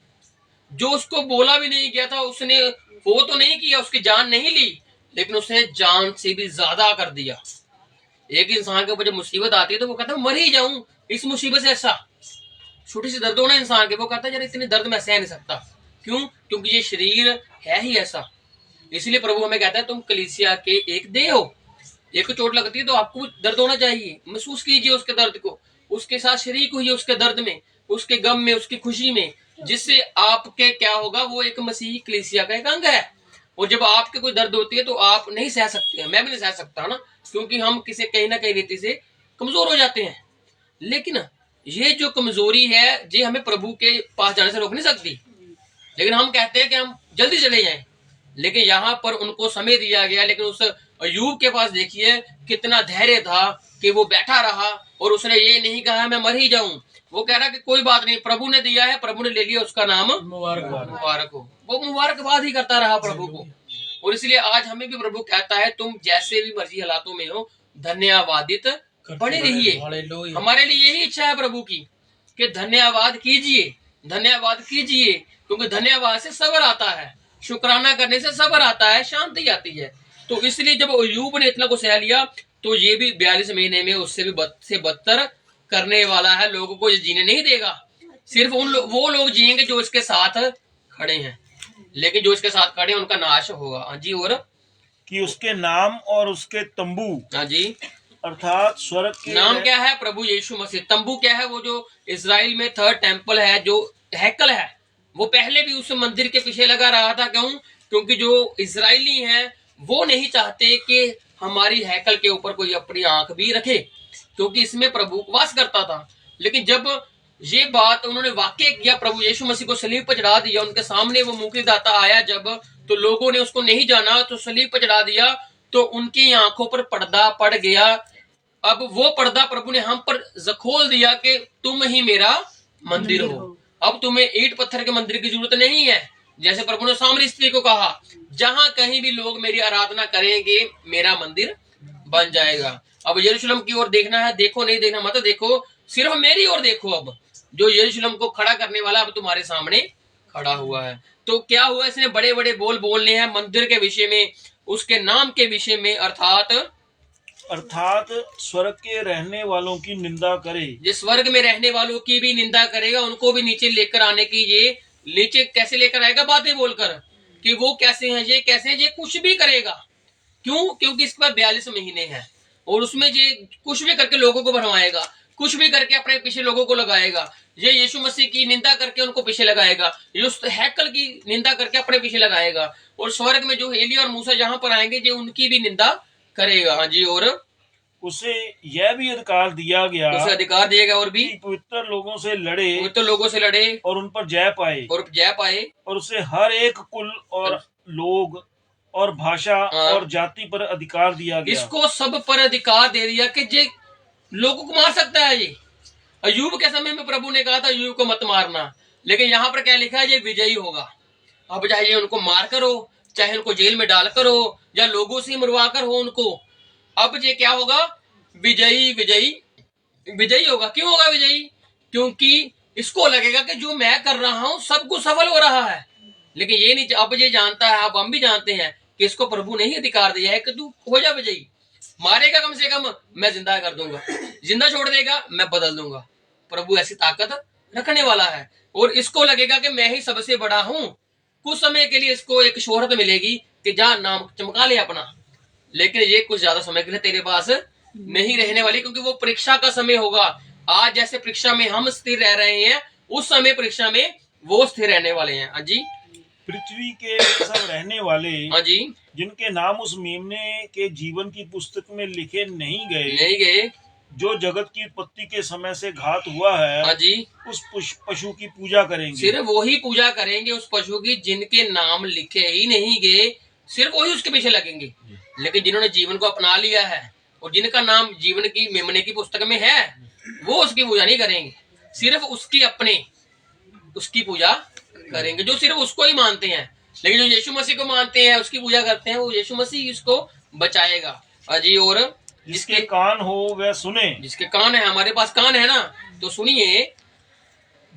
जो उसको बोला भी नहीं गया था उसने वो तो नहीं किया, उसकी जान नहीं ली, लेकिन उसने जान से भी ज्यादा कर दिया। एक इंसान के ऊपर जब मुसीबत आती है तो वो कहता है मर ही जाऊं इस मुसीबत से। ऐसा छोटी सी दर्द हो ना इंसान के, वो कहता है यार इतनी दर्द मैं सह नहीं सकता। क्यों? क्योंकि ये शरीर है ही ऐसा। इसलिए प्रभु हमें कहता है तुम कलीसिया के एक देह हो, एक चोट लगती है तो आपको दर्द होना चाहिए, महसूस कीजिए उसके दर्द को, उसके साथ शरीक हुई उसके दर्द में, उसके गम में, उसकी खुशी में, जिससे आपके क्या होगा, वो एक मसीही कलीसिया का एक अंग है। और जब आपके कोई दर्द होती है तो आप नहीं सह सकते हैं, मैं भी नहीं सह सकता ना, क्योंकि हम किसी कहीं ना कहीं रीति से कमजोर हो जाते हैं। लेकिन ये जो कमजोरी है ये हमें प्रभु के पास जाने से रोक नहीं सकती। लेकिन हम कहते हैं कि हम जल्दी चले जाएं, लेकिन यहाँ पर उनको समय दिया गया। लेकिन उस अय्यूब के पास देखिए कितना धैर्य था कि वो बैठा रहा और उसने ये नहीं कहा मैं मर ही जाऊं। वो कह रहा कि कोई बात नहीं, प्रभु ने दिया है, प्रभु ने ले लिया, उसका नाम मुबारक हो। वो मुबारकबाद ही करता रहा प्रभु को। और इसलिए आज हमें भी प्रभु कहता है तुम जैसे भी मर्जी हालातों में हो धन्यवादित बने रहिए। हमारे लिए यही इच्छा है प्रभु की कि धन्यवाद कीजिए, धन्यवाद कीजिए, क्योंकि धन्यवाद से सब्र आता है, शुक्राना करने से सब्र आता है, शांति आती है। तो इसलिए जब अय्यूब ने इतना को सह लिया तो ये भी 42 महीने में उससे भी बदतर करने वाला है। लोगों को ये जीने नहीं देगा, सिर्फ वो लोग जिएंगे जो इसके साथ खड़े हैं, लेकिन जो इसके साथ खड़े हैं उनका नाश होगा। हाँ जी। और कि उसके नाम और उसके तंबू, हाँ जी, अर्थात स्वर्ग के नाम क्या है, प्रभु यीशु मसीह। तंबू क्या है, वो जो इजराइल में थर्ड टेम्पल है, जो हैकल है, वो पहले भी उस मंदिर के पीछे लगा रहा था। क्यों? क्योंकि जो इजराइली हैं वो नहीं चाहते कि हमारी हैकल के ऊपर कोई अपनी आंख भी रखे, क्योंकि इसमें प्रभु वास करता था। लेकिन जब ये बात उन्होंने वाक्य किया, प्रभु यीशु मसीह को सलीब पर चढ़ा दिया, उनके सामने वो मुक्तिदाता आया जब, तो लोगों ने उसको नहीं जाना तो सलीब पर चढ़ा दिया, तो उनकी आंखों पर पर्दा पड़ गया। अब वो पर्दा प्रभु ने हम पर खोल दिया कि तुम ही मेरा मंदिर हो। अब तुम्हें ईंट पत्थर के मंदिर की जरूरत नहीं है। जैसे प्रभु ने सामरी स्त्री को कहा, जहां कहीं भी लोग मेरी आराधना करेंगे मेरा मंदिर बन जाएगा। अब यरूशलेम की ओर देखना है, देखो नहीं देखना मत देखो, सिर्फ मेरी ओर देखो। अब जो यरूशलेम को खड़ा करने वाला अब तुम्हारे सामने खड़ा हुआ है। तो क्या हुआ, इसने बड़े बड़े बोल बोलने हैं मंदिर के विषय में, उसके नाम के विषय में, अर्थात स्वर्ग के रहने वालों की निंदा करे। ये स्वर्ग में रहने वालों की भी निंदा करेगा, उनको भी नीचे लेकर आने की, ये नीचे कैसे लेकर आएगा, बातें बोलकर कि वो कैसे हैं, ये कैसे हैं, ये कुछ भी करेगा। क्यों? क्योंकि इसके पास 42 महीने हैं और उसमें ये कुछ भी करके लोगों को भरवाएगा, कुछ भी करके अपने पीछे लोगों को लगाएगा। ये यीशु मसीह की निंदा करके उनको पीछे लगाएगा, ये उस हैकल की निंदा करके अपने पीछे लगाएगा। और स्वर्ग में जो एलिया और मूसा जहां पर आएंगे ये उनकी भी निंदा करेगा। हाँ जी। और उसे यह भी अधिकार दिया गया, उसे अधिकार दिया गया और भी पवित्र लोगों से लड़े, पवित्र लोगों से लड़े और उन पर जय पाए, और उसे हर एक कुल और लोग और भाषा और जाति पर अधिकार दिया गया। इसको सब पर अधिकार दे दिया कि जे लोगों को मार सकता है। ये अय्यूब के समय में प्रभु ने कहा था अय्यूब को मत मारना, लेकिन यहाँ पर क्या लिखा है, ये विजयी होगा। अब चाहे उनको मार कर हो, चाहे उनको जेल में डालकर हो, या लोगों से मरवा कर हो उनको, अब ये क्या होगा, विजयी विजयी विजयी होगा। क्यों होगा विजयी? क्योंकि इसको लगेगा कि जो मैं कर रहा हूं सब कुछ सफल हो रहा है। लेकिन ये नहीं, अब ये जानता है, अब हम भी जानते हैं कि इसको प्रभु ने ही अधिकार दिया है कि तू हो जा विजयी। मारेगा कम से कम, मैं जिंदा कर दूंगा, जिंदा छोड़ देगा मैं बदल दूंगा। प्रभु ऐसी ताकत रखने वाला है। और इसको लगेगा कि मैं ही सबसे बड़ा हूं। कुछ समय के लिए इसको एक शोहरत मिलेगी कि जा नाम चमका ले अपना, लेकिन ये कुछ ज्यादा समय के लिए तेरे पास नहीं रहने वाली, क्योंकि वो परीक्षा का समय होगा। आज जैसे परीक्षा में हम स्थिर रह रहे हैं, उस समय परीक्षा में वो स्थिर रहने वाले हैं। हाँ जी। पृथ्वी के सब रहने वाले, हाँ जी, जिनके नाम उस मेमने के जीवन की पुस्तक में लिखे नहीं गए, जो जगत की उत्पत्ति के समय से घात हुआ है, हाँ जी, उस पशु की पूजा करेंगे। सिर्फ वही पूजा करेंगे उस पशु की जिनके नाम लिखे ही नहीं गए, सिर्फ वही उसके पीछे लगेंगे। लेकिन जिन्होंने जीवन को अपना लिया है और जिनका नाम जीवन की मेमने की पुस्तक में है, वो उसकी पूजा नहीं करेंगे, सिर्फ उसकी पूजा करेंगे जो सिर्फ उसको ही मानते हैं। लेकिन जो यीशु मसीह को मानते हैं, उसकी पूजा करते हैं, वो यीशु मसीह उसको बचाएगा। अजी। और जिसके कान हो वह सुने। जिसके कान है, हमारे पास कान है ना, तो सुनिए।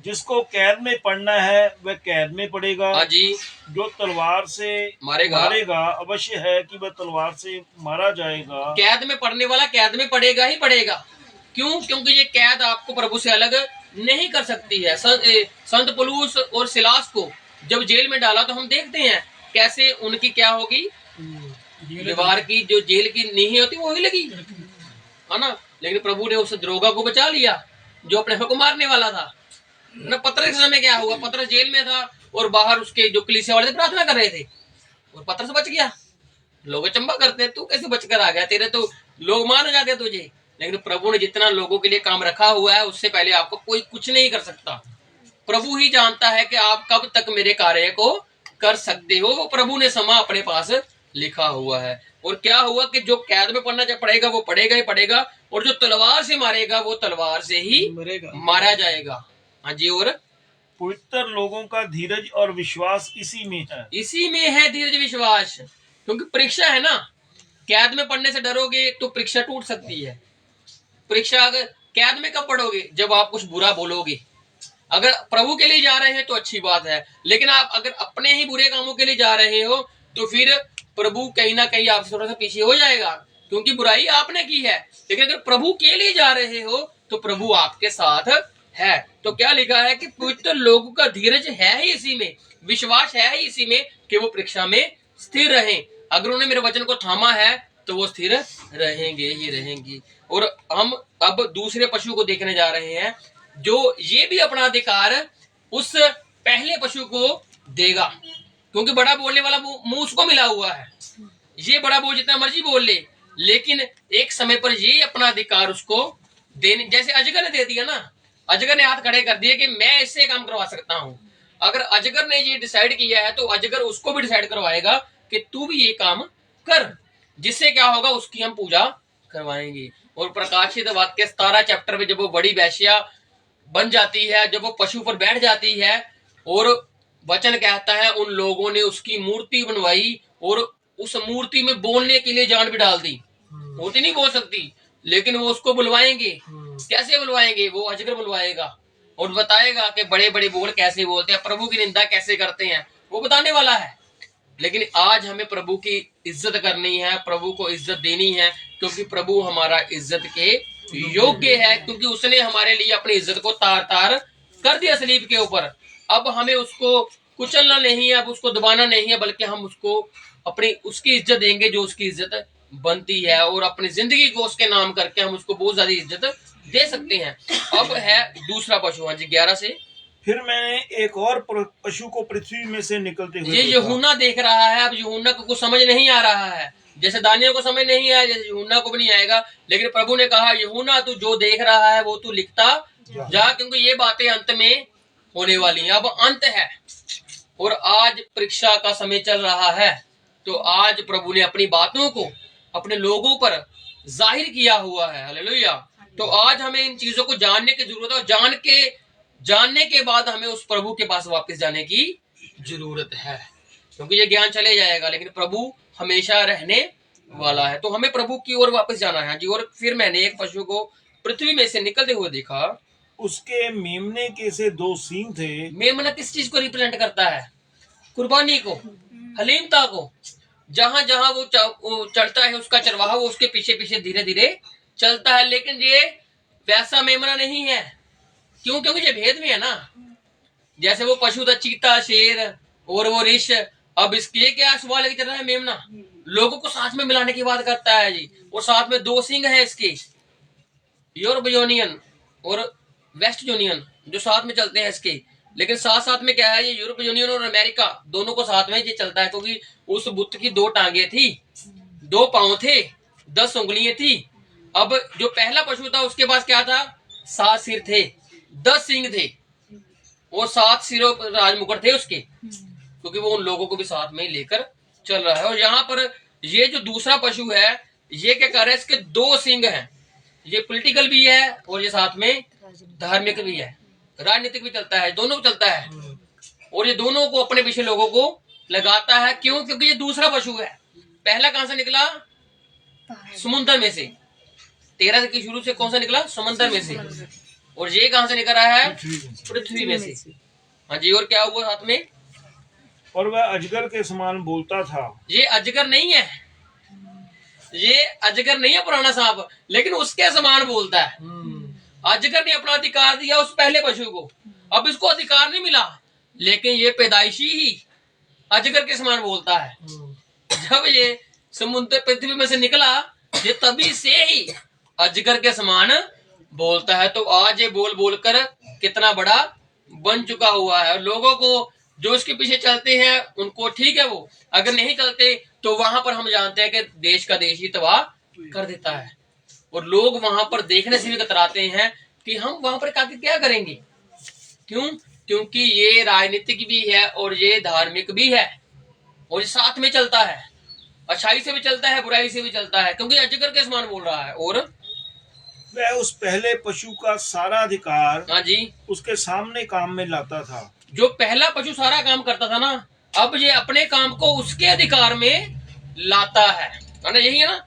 जिसको कैद में पड़ना है वह कैद में पड़ेगा। जी। जो तलवार से मारेगा अवश्य है कि वह तलवार से मारा जाएगा। कैद में पड़ने वाला कैद में पड़ेगा ही पड़ेगा। क्यों? क्योंकि ये कैद आपको प्रभु से अलग नहीं कर सकती है। संत पौलुस और सिलास को जब जेल में डाला तो हम देखते हैं कैसे उनकी क्या होगी, दीवार की जो जेल की नींव होती वो ही लगी, है ना। लेकिन प्रभु ने उस दरोगा को बचा लिया जो अपने को मारने वाला था ना। पतरस के समय क्या हुआ, पतरस जेल में था और बाहर उसके जो कलीसिया वाले थे प्रार्थना कर रहे थे और पतरस बच गया। लोग चंबा करते, तू कैसे बचकर आ गया, तेरे तो लोग मार जाते तुझे। लेकिन प्रभु ने जितना लोगों के लिए काम रखा हुआ है उससे पहले आपको कोई कुछ नहीं कर सकता। प्रभु ही जानता है कि आप कब तक मेरे कार्य को कर सकते हो। वो प्रभु ने समा अपने पास लिखा हुआ है। और क्या हुआ कि जो कैद में पड़ना पड़ेगा वो पड़ेगा ही पड़ेगा, और जो तलवार से मारेगा वो तलवार से ही मारा जाएगा। हाँ जी। और पवित्र लोगों का धीरज और विश्वास इसी में है। इसी में है धीरज विश्वास, क्योंकि परीक्षा है ना। कैद में पढ़ने से डरोगे तो परीक्षा टूट सकती है। परीक्षा अगर कैद में कब पढ़ोगे, जब आप कुछ बुरा बोलोगे। अगर प्रभु के लिए जा रहे हैं तो अच्छी बात है, लेकिन आप अगर अपने ही बुरे कामों के लिए जा रहे हो तो फिर प्रभु कहीं ना कहीं आपसे थोड़ा सा पीछे हो जाएगा, क्योंकि बुराई आपने की है। लेकिन अगर प्रभु के लिए जा रहे हो तो प्रभु आपके साथ है। तो क्या लिखा है कि पवित्र लोगों का धीरज है ही इसी में, विश्वास है ही इसी में कि वो परीक्षा में स्थिर रहें। अगर उन्होंने मेरे वचन को थामा है तो वो स्थिर रहेंगे ही रहेंगे। और हम अब दूसरे पशु को देखने जा रहे हैं जो ये भी अपना अधिकार उस पहले पशु को देगा, क्योंकि बड़ा बोलने वाला मुंह उसको मिला हुआ है। ये बड़ा बोल जितना मर्जी बोल ले, लेकिन एक समय पर ये अपना अधिकार उसको देने, जैसे अजगर ने दे दिया ना। अजगर ने हाथ खड़े कर दिए कि मैं इससे काम करवा सकता हूं। अगर अजगर ने ये डिसाइड किया है तो अजगर उसको भी डिसाइड करवाएगा कि तू भी ये काम कर, जिससे क्या होगा उसकी हम पूजा करवाएंगे। और प्रकाशित वाक्य 17 चैप्टर में जब वो बड़ी वैश्या बन जाती है, जब वो पशु पर बैठ जाती है, और वचन कहता है उन लोगों ने उसकी मूर्ति बनवाई और उस मूर्ति में बोलने के लिए जान भी डाल दी। मूर्ति नहीं बोल सकती, लेकिन वो उसको बुलवाएंगे। कैसे बुलवाएंगे, वो अजगर बुलवाएगा और बताएगा कि बड़े बड़े बोल कैसे बोलते हैं, प्रभु की निंदा कैसे करते हैं, वो बताने वाला है। लेकिन आज हमें प्रभु की इज्जत करनी है, प्रभु को इज्जत देनी है, क्योंकि प्रभु हमारा इज्जत के योग्य है, क्योंकि उसने हमारे लिए अपनी इज्जत को तार तार कर दिया सलीब के ऊपर। अब हमें उसको कुचलना नहीं है, अब उसको दबाना नहीं है, बल्कि हम उसको अपनी उसकी इज्जत देंगे जो उसकी इज्जत बनती है, और अपनी जिंदगी को उसके नाम करके हम उसको बहुत ज्यादा इज्जत दे सकते हैं। अब है दूसरा पशु। हाँ जी 11 से। फिर मैंने एक और पशु को पृथ्वी में से निकलते हुए ये यूहन्ना देख रहा है। अब यूहन्ना को कुछ समझ नहीं आ रहा है, जैसे दानियों को समझ नहीं आया, जैसे यूहन्ना को भी नहीं आएगा। लेकिन प्रभु ने कहा यूहन्ना तू जो देख रहा है वो तू लिखता जा, क्योंकि ये बातें अंत में होने वाली हैं। अब अंत है और आज परीक्षा का समय चल रहा है, तो आज प्रभु ने अपनी बातों को अपने लोगों पर जाहिर किया हुआ है। हालेलुया। तो आज हमें इन चीजों को जानने की जरूरत है, और जानने के बाद हमें उस प्रभु के पास वापस जाने की जरूरत है, क्योंकि ये ज्ञान चले जाएगा, लेकिन प्रभु हमेशा रहने वाला है। तो हमें प्रभु की ओर वापस जाना है जी। और फिर मैंने एक पशु को पृथ्वी में से निकलते हुए देखा। उसके मेमने के से 2 सींग थे। मेमना किस चीज को रिप्रेजेंट करता है? कुर्बानी को, हलीमता को। जहां जहां वो चढ़ता है उसका चरवाहा वो उसके पीछे पीछे धीरे धीरे चलता है। लेकिन ये वैसा मेमना नहीं है। क्यों? क्योंकि ये भेद में है ना। जैसे वो पशु था चीता, शेर और वो ऋष। अब इसके लिए क्या सवाल लेके चल रहा है? मेमना लोगों को साथ में मिलाने की बात करता है जी। और साथ में 2 सिंग है इसके, यूरोप यूनियन और वेस्ट यूनियन जो साथ में चलते हैं इसके। लेकिन साथ साथ में क्या है, ये यूरोप यूनियन और अमेरिका दोनों को साथ में ये चलता है, क्योंकि उस बुत की 2 टांगे थी, 2 पांव थे, 10 उंगलियां थी। अब जो पहला पशु था उसके पास क्या था? 7 सिर थे, 10 सिंग थे और 7 सिरों राजमुकुट थे उसके, क्योंकि वो उन लोगों को भी साथ में लेकर चल रहा है। और यहाँ पर ये जो दूसरा पशु है ये क्या कर रहा है? इसके 2 सिंग हैं। ये पॉलिटिकल भी है और ये साथ में धार्मिक भी है, राजनीतिक भी चलता है, दोनों को चलता है। और ये दोनों को अपने पीछे लोगों को लगाता है। क्यों? क्योंकि ये दूसरा पशु है। पहला कहां से निकला? समुद्र में से। 13 की शुरू से कौन सा निकला? समुद्र में से। और ये कहां से निकल रहा है? पृथ्वी में से। हाँ जी। और क्या हुआ साथ में? और वह अजगर के समान बोलता था। ये अजगर नहीं है, ये अजगर नहीं है पुराना सांप, लेकिन उसके समान बोलता है। अजगर ने अपना अधिकार दिया उस पहले पशु को, अब इसको अधिकार नहीं मिला, लेकिन ये पैदाइशी ही अजगर के समान बोलता है। जब ये समुद्र पृथ्वी में से निकला, ये तभी से ही अजगर के समान बोलता है। तो आज ये बोल बोलकर कितना बड़ा बन चुका हुआ है। और लोगों को जो इसके पीछे चलते हैं उनको ठीक है, वो अगर नहीं चलते तो वहां पर हम जानते हैं कि देश का देश ही तबाह कर देता है। और लोग वहां पर देखने से भी कतराते हैं कि हम वहां पर क्या करेंगे। क्यों? क्योंकि ये राजनीतिक भी है और ये धार्मिक भी है और ये साथ में चलता है, अच्छाई से भी चलता है, बुराई से भी चलता है, क्योंकि अजगर के समान बोल रहा है। और वह उस पहले पशु का सारा अधिकार हाँ जी, उसके सामने काम में लाता था। जो पहला पशु सारा काम करता था ना, अब ये अपने काम को उसके अधिकार में लाता है ना, यही है ना।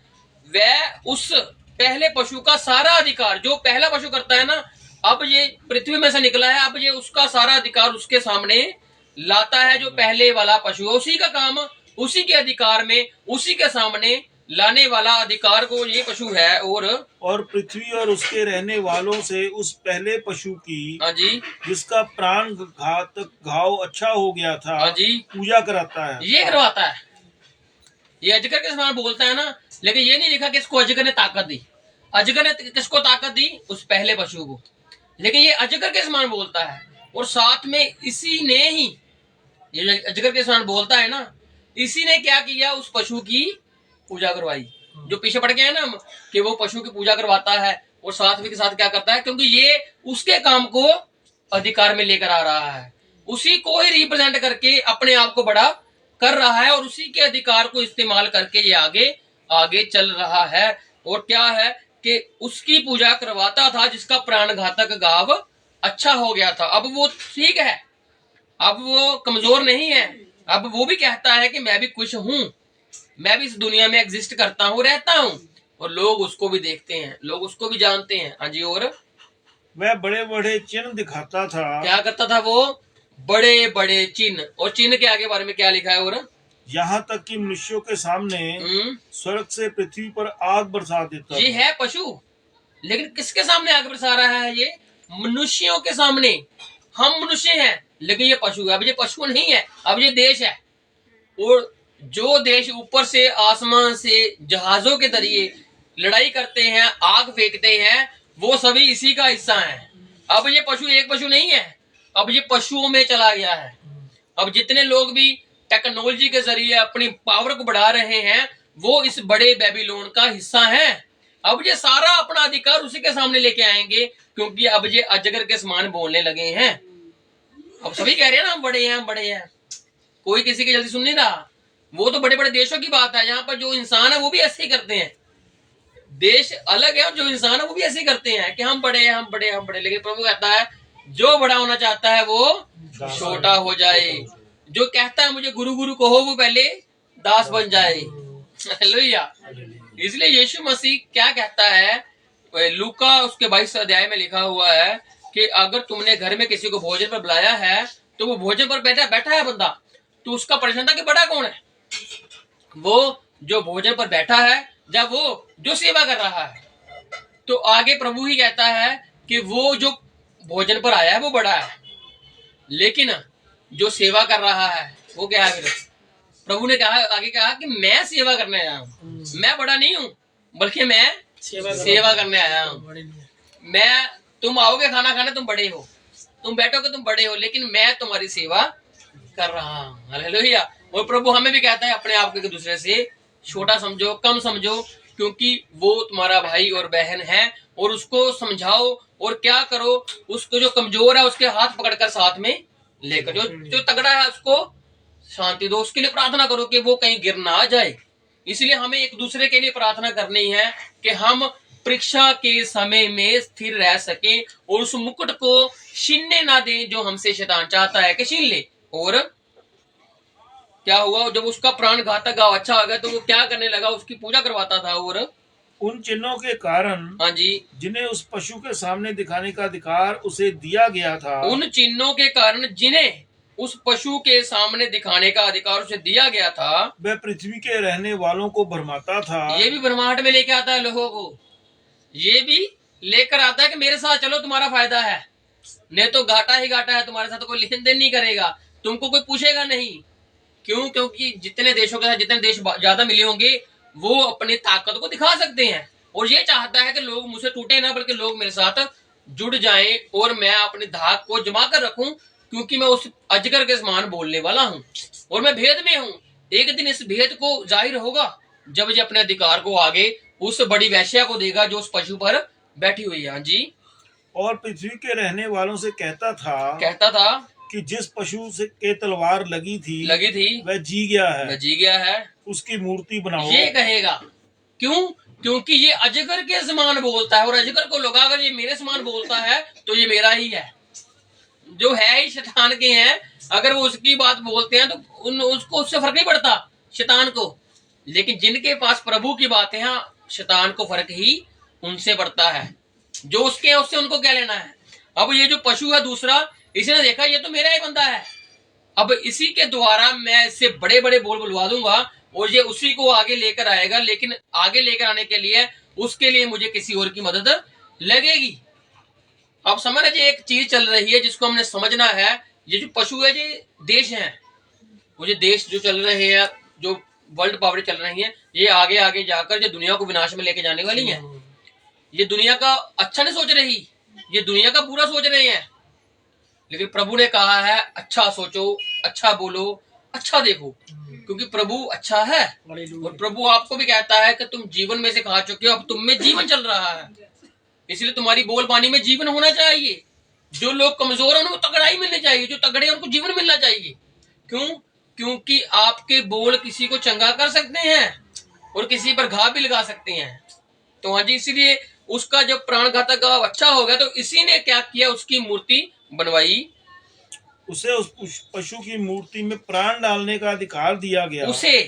वह उस पहले पशु का सारा अधिकार, जो पहला पशु करता है ना, अब ये पृथ्वी में से निकला है, अब ये उसका सारा अधिकार उसके सामने लाता है। जो पहले वाला पशु है उसी का काम, उसी के अधिकार में, उसी के सामने लाने वाला अधिकार को ये पशु है। और पृथ्वी और उसके रहने वालों से उस पहले पशु की, हाँ जी, जिसका प्राण घातक घाव अच्छा हो गया था, हाँ जी, पूजा कराता है। ये करवाता है। ये अजगर के समान बोलता है ना, लेकिन ये नहीं लिखा कि इसको अजगर ने ताकत दी। अजगर ने किसको ताकत दी? उस पहले पशु को। लेकिन ये अजगर के समान बोलता है और साथ में इसी ने ही, ये अजगर के समान बोलता है ना, इसी ने क्या किया? उस पशु की पूजा करवाई। जो पीछे पड़ गया है ना कि वो पशु की पूजा करवाता है और साथ में के साथ क्या करता है, क्योंकि ये उसके काम को अधिकार में लेकर आ रहा है, उसी को ही रिप्रेजेंट करके अपने आप को बड़ा कर रहा है और उसी के अधिकार को इस्तेमाल करके ये आगे आगे चल रहा है। और क्या है कि उसकी पूजा करवाता था जिसका प्राण घातक घाव अच्छा हो गया था। अब वो ठीक है, अब वो कमजोर नहीं है, अब वो भी कहता है कि मैं भी कुछ हूं, मैं भी इस दुनिया में एग्जिस्ट करता हूं, रहता हूं। और लोग उसको भी देखते हैं, लोग उसको भी जानते हैं। हाँ जी। और वह बड़े बड़े चिन्ह दिखाता था। क्या करता था वो? बड़े बड़े चिन्ह। और चिन्ह के आगे बारे में क्या लिखा है? और यहाँ तक कि मनुष्यों के सामने स्वर्ग से पृथ्वी पर आग बरसा देता। ये है पशु, लेकिन किसके सामने आग बरसा रहा है? ये मनुष्यों के सामने। हम मनुष्य हैं लेकिन ये पशु है। अब ये पशु नहीं है, अब ये देश है। और जो देश ऊपर से आसमान से जहाजों के जरिए लड़ाई करते हैं, आग फेंकते हैं, वो सभी इसी का हिस्सा है। अब ये पशु एक पशु नहीं है, अब ये पशुओं में चला गया है। अब जितने लोग भी टेक्नोलॉजी के जरिए अपनी पावर को बढ़ा रहे हैं, वो इस बड़े बेबीलोन का हिस्सा है। अब ये सारा अपना अधिकार उसी के सामने लेके आएंगे, क्योंकि अब ये अजगर के समान बोलने लगे हैं। अब सभी कह रहे हैं ना हम बड़े हैं, हम बड़े हैं, कोई किसी की जल्दी सुन नहीं रहा। वो तो बड़े बड़े देशों की बात है, जहां पर जो इंसान है वो भी ऐसे ही करते हैं। देश अलग है और जो इंसान है वो भी ऐसे ही करते हैं कि हम बड़े हैं, हम बड़े हैं, हम बड़े। लेकिन प्रभु कहता है जो बड़ा होना चाहता है वो छोटा हो जाए, जो कहता है मुझे गुरु गुरु कहो वो पहले दास बन जाए। हालेलुया। इसलिए यीशु मसीह क्या कहता है, लूका उसके 22 अध्याय में लिखा हुआ है कि अगर तुमने घर में किसी को भोजन पर बुलाया है, तो वो भोजन पर बैठा है बंदा, तो उसका प्रश्न था कि बड़ा कौन है? वो जो भोजन पर बैठा है या वो जो सेवा कर रहा है? तो आगे प्रभु ही कहता है कि वो जो भोजन पर आया है वो बड़ा है, लेकिन जो सेवा कर रहा है वो क्या है? फिर प्रभु ने कहा, आगे कहा कि मैं सेवा करने आया हूँ, मैं बड़ा नहीं हूँ, बल्कि मैं सेवा करने आया हूँ। मैं, तुम आओगे खाना खाने, तुम बड़े हो, तुम बैठोगे, तुम बड़े हो, लेकिन मैं तुम्हारी सेवा कर रहा हूँ। हालेलुया। और प्रभु हमें भी कहता है अपने आप को एक दूसरे से छोटा समझो, कम समझो, क्योंकि वो तुम्हारा भाई और बहन है। और उसको समझाओ और क्या करो, उसको जो कमजोर है उसके हाथ पकड़कर साथ में लेकर, जो तगड़ा है उसको शांति दो, उसके लिए प्रार्थना करो कि वो कहीं गिर ना आ जाए। इसलिए हमें एक दूसरे के लिए प्रार्थना करनी है कि हम परीक्षा के समय में स्थिर रह सके और उस मुकुट को छीनने ना दें जो हमसे शैतान चाहता है कि छीन ले। और क्या हुआ, जब उसका प्राण घातक घाव अच्छा हो गया तो वो क्या करने लगा? उसकी पूजा करवाता था। और उन चिन्हों के कारण, हाँ जी, जिन्हें उस पशु के सामने दिखाने का अधिकार उसे दिया गया था, उन चिन्हों के कारण जिन्हें उस पशु के सामने दिखाने का अधिकार उसे दिया गया था, वह पृथ्वी के रहने वालों को भरमाता था। ये भी भरमाहट में लेके आता है लोगों को, ये भी लेकर आता है कि मेरे साथ चलो तुम्हारा फायदा है, नहीं तो घाटा ही घाटा है, तुम्हारे साथ तो कोई लेन देन नहीं करेगा, तुमको कोई पूछेगा नहीं। क्यों? क्योंकि जितने देशों के साथ जितने देश ज्यादा मिले होंगे वो अपनी ताकत को दिखा सकते हैं। और ये चाहता है कि लोग मुझसे टूटे ना, बल्कि लोग मेरे साथ जुड़ जाएं और मैं अपनी धाक को जमा कर रखूं, क्योंकि मैं उस अजगर के समान बोलने वाला हूं और मैं भेद में हूं। एक दिन इस भेद को जाहिर होगा जब ये अपने अधिकार को आगे उस बड़ी वैश्या को देगा जो उस पशु पर बैठी हुई है। हाँ जी। और पृथ्वी के रहने वालों से कहता था कि जिस पशु से के तलवार लगी थी वह जी गया है, उसकी मूर्ति बनाओ। ये कहेगा क्यों? क्योंकि ये अजगर के समान बोलता है और अजगर को लगा अगर ये मेरे समान बोलता है तो ये मेरा ही है। जो है ही शैतान के हैं, अगर वो उसकी बात बोलते हैं तो उसको उससे फर्क नहीं पड़ता शैतान को। लेकिन जिनके पास प्रभु की बातें हैं, शैतान को फर्क ही उनसे पड़ता है। जो उसके है उससे उनको क्या लेना है। अब ये जो पशु है दूसरा, इसने देखा ये तो मेरा ही बंदा है, अब इसी के द्वारा मैं इससे बड़े बड़े बोल बुलवा दूंगा और ये उसी को आगे लेकर आएगा। लेकिन आगे लेकर आने के लिए उसके लिए मुझे किसी और की मदद लगेगी। अब समझ लीजिए एक चीज चल रही है जिसको हमने समझना है। ये जो पशु है ये देश है, वो जो देश जो चल रहे हैं, जो वर्ल्ड पावर चल रही है, ये आगे आगे जाकर जो दुनिया को विनाश में लेके जाने वाली है। ये दुनिया का अच्छा नहीं सोच रही, ये दुनिया का बुरा सोच रहे हैं। लेकिन प्रभु ने कहा है अच्छा सोचो, अच्छा बोलो, अच्छा देखो, क्योंकि प्रभु अच्छा है। और प्रभु आपको भी कहता है कि तुम जीवन में से खा चुके हो, अब तुम में जीवन चल रहा है, इसलिए तुम्हारी बोल बानी में जीवन होना चाहिए। जो लोग कमजोर हैं उनको तगड़ाई मिलनी चाहिए, जो तगड़े हैं उनको जीवन मिलना चाहिए। क्यों? क्योंकि आपके बोल किसी को चंगा कर सकते हैं और किसी पर घाव भी लगा सकते हैं। तो हाँ जी, इसीलिए उसका जब प्राणघातक अच्छा हो गया तो इसी ने क्या किया, उसकी मूर्ति बनवाई, उसे उस पशु की मूर्ति में प्राण डालने का अधिकार दिया गया। उसे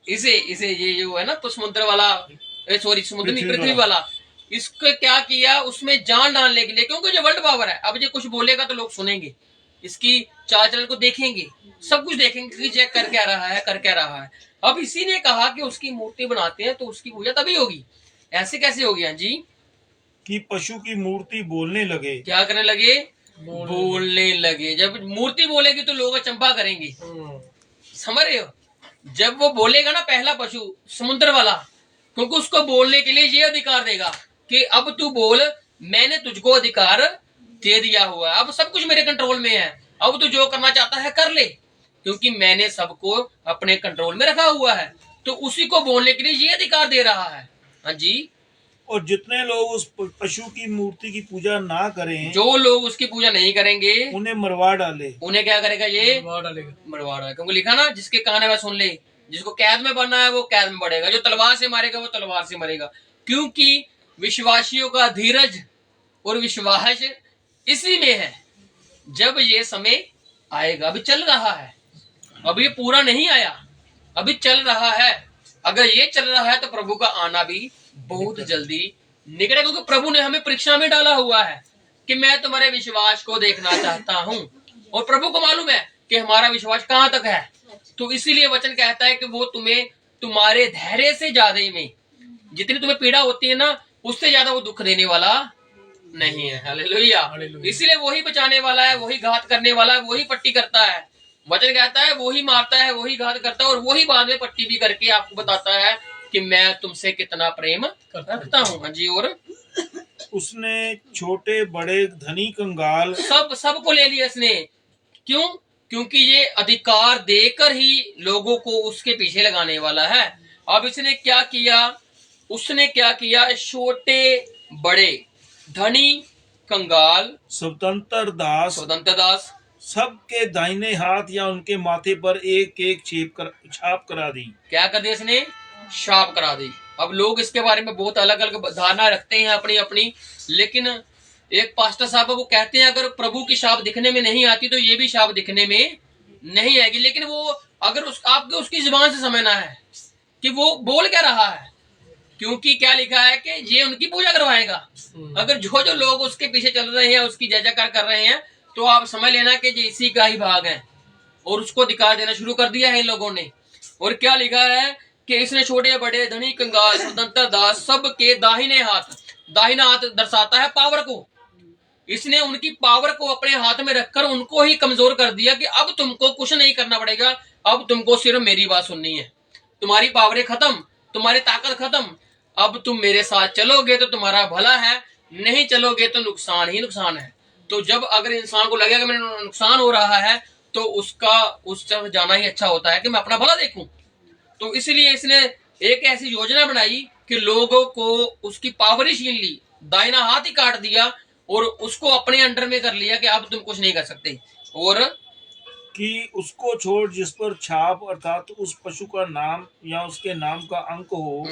इसे ये जो है ना तो समुद्र वाला, सॉरी समुद्र नहीं, पृथ्वी वाला, इसको क्या किया, उसमें जान डालने के लिए। क्योंकि जो वर्ल्ड पावर है, अब ये कुछ बोलेगा तो लोग सुनेंगे, इसकी चाल चलन को देखेंगे, सब कुछ देखेंगे कि चेक कर क्या रहा है, कर क्या रहा है। अब इसी ने कहा कि उसकी मूर्ति बनाते हैं तो उसकी पूजा तभी होगी। ऐसे कैसे होगी? हाँ जी, कि पशु की मूर्ति बोलने लगे। क्या करने लगे? बोलने लगे। जब मूर्ति बोलेगी तो लोग अचंभा करेंगे, समझ रहे हो? जब वो बोलेगा ना पहला पशु समुद्र वाला, क्योंकि उसको बोलने के लिए ये अधिकार देगा कि अब तू बोल, मैंने तुझको अधिकार दे दिया हुआ है, अब सब कुछ मेरे कंट्रोल में है, अब तू जो करना चाहता है कर ले, क्योंकि मैंने सबको अपने कंट्रोल में रखा हुआ है। तो उसी को बोलने के लिए ये अधिकार दे रहा है। हाँ जी। और जितने लोग उस पशु की मूर्ति की पूजा ना करें, जो लोग उसकी पूजा नहीं करेंगे, उन्हें मरवा डाले। उन्हें क्या करेगा? ये मरवा डालेगा। क्योंकि लिखा ना, जिसके कान है वह सुन ले, जिसको कैद में बनना है वो कैद में बढ़ेगा, जो तलवार से मारेगा वो तलवार से मरेगा। क्योंकि विश्वासियों का धीरज और विश्वास इसी में है। जब ये समय आएगा, अभी चल रहा है, अभी ये पूरा नहीं आया, अभी चल रहा है। अगर ये चल रहा है तो प्रभु का आना भी बहुत जल्दी निकलेगा, क्योंकि प्रभु ने हमें परीक्षा में डाला हुआ है कि मैं तुम्हारे विश्वास को देखना चाहता हूं। और प्रभु को मालूम है कि हमारा विश्वास कहां तक है, तो इसीलिए वचन कहता है कि वो तुम्हें तुम्हारे धैर्य से ज्यादा में, जितनी तुम्हें पीड़ा होती है ना, उससे ज्यादा वो दुख देने वाला नहीं है। हालेलुया। इसीलिए वही बचाने वाला है, वही घात करने वाला है, वही पट्टी करता है। वचन कहता है वही मारता है, वही घात करता है और वही बाद में पट्टी भी करके आपको बताता है कि मैं तुमसे कितना प्रेम रखता हूँ। हाँ जी। और उसने छोटे बड़े धनी कंगाल सबको ले लिया इसने। क्यों? क्योंकि ये अधिकार देकर ही लोगों को उसके पीछे लगाने वाला है। अब इसने क्या किया? उसने क्या किया? छोटे बड़े धनी कंगाल स्वतंत्र दास सबके दाहिने हाथ या उनके माथे पर एक एक छाप करा दी। क्या कर दिया इसने? छाप करा दी। अब लोग इसके बारे में बहुत अलग अलग धारणा रखते हैं अपनी अपनी, लेकिन एक पास्टर साहब वो कहते हैं अगर प्रभु की छाप दिखने में नहीं आती तो ये भी छाप दिखने में नहीं आएगी। लेकिन वो अगर आपको उसकी जुबान से समझना है कि वो बोल क्या रहा है, क्योंकि क्या लिखा है कि ये उनकी पूजा करवाएगा। अगर जो जो लोग उसके पीछे चल रहे हैं, उसकी जय जयकार कर रहे हैं, तो आप समझ लेना कि ये इसी का ही भाग है और उसको अधिकार देना शुरू कर दिया है इन लोगों ने। और क्या लिखा है कि इसने छोटे बड़े धनी कंगाल स्वतंत्र दास सबके दाहिने हाथ, दाहिना हाथ दर्शाता है पावर को। इसने उनकी पावर को अपने हाथ में रखकर उनको ही कमजोर कर दिया कि अब तुमको कुछ नहीं करना पड़ेगा, अब तुमको सिर्फ मेरी बात सुननी है। तुम्हारी पावरें खत्म, तुम्हारी ताकत खत्म, अब तुम मेरे साथ चलोगे तो तुम्हारा भला है, नहीं चलोगे तो नुकसान ही नुकसान है। तो जब अगर इंसान को लगेगा मेरा नुकसान हो रहा है तो उसका उस तरफ जाना ही अच्छा होता है कि मैं अपना भला देखूं। तो इसलिए इसने एक ऐसी योजना बनाई कि लोगों को उसकी पावर ही छीन ली, दाहिना हाथ ही काट दिया और उसको अपने अंडर में कर लिया कि अब तुम कुछ नहीं कर सकते। और कि उसको छोड़ जिस पर छाप अर्थात उस पशु का नाम या उसके नाम का अंक हो,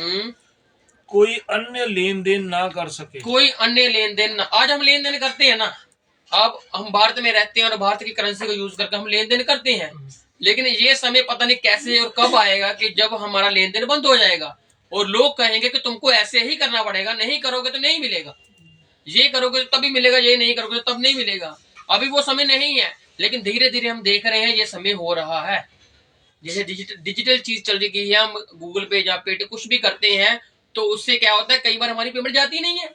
कोई अन्य लेन देन ना कर सके। कोई अन्य लेन देन ना। आज हम लेन देन करते हैं ना, अब हम भारत में रहते हैं और भारत की करेंसी को यूज करके हम लेन देन करते हैं, लेकिन ये समय पता नहीं कैसे और कब आएगा कि जब हमारा लेन देन बंद हो जाएगा और लोग कहेंगे कि तुमको ऐसे ही करना पड़ेगा, नहीं करोगे तो नहीं मिलेगा, ये करोगे तो तभी मिलेगा, ये नहीं करोगे तो तब नहीं मिलेगा। अभी वो समय नहीं है, लेकिन धीरे धीरे हम देख रहे हैं ये समय हो रहा है। जैसे डिजिटल चीज चल रही है, हम गूगल पे या पेटीएम कुछ भी करते हैं तो उससे क्या होता है, कई बार हमारी पेमेंट जाती नहीं है,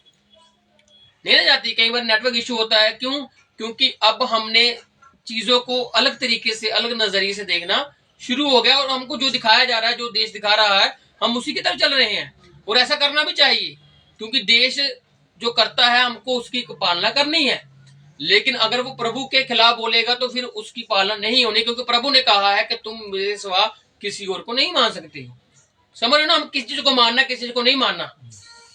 नहीं ना जाती, कई बार नेटवर्क इश्यू होता है। क्यों? क्योंकि अब हमने चीजों को अलग तरीके से, अलग नजरिए से देखना शुरू हो गया और हमको जो दिखाया जा रहा है, जो देश दिखा रहा है, हम उसी की तरफ चल रहे हैं। और ऐसा करना भी चाहिए, क्योंकि देश जो करता है हमको उसकी पालना करनी है। लेकिन अगर वो प्रभु के खिलाफ बोलेगा तो फिर उसकी पालना नहीं होनी, क्योंकि प्रभु ने कहा है कि तुम मेरे सिवा किसी और को नहीं मान सकते हो। समझ ना, हम किस चीज को मानना, किस चीज को नहीं मानना,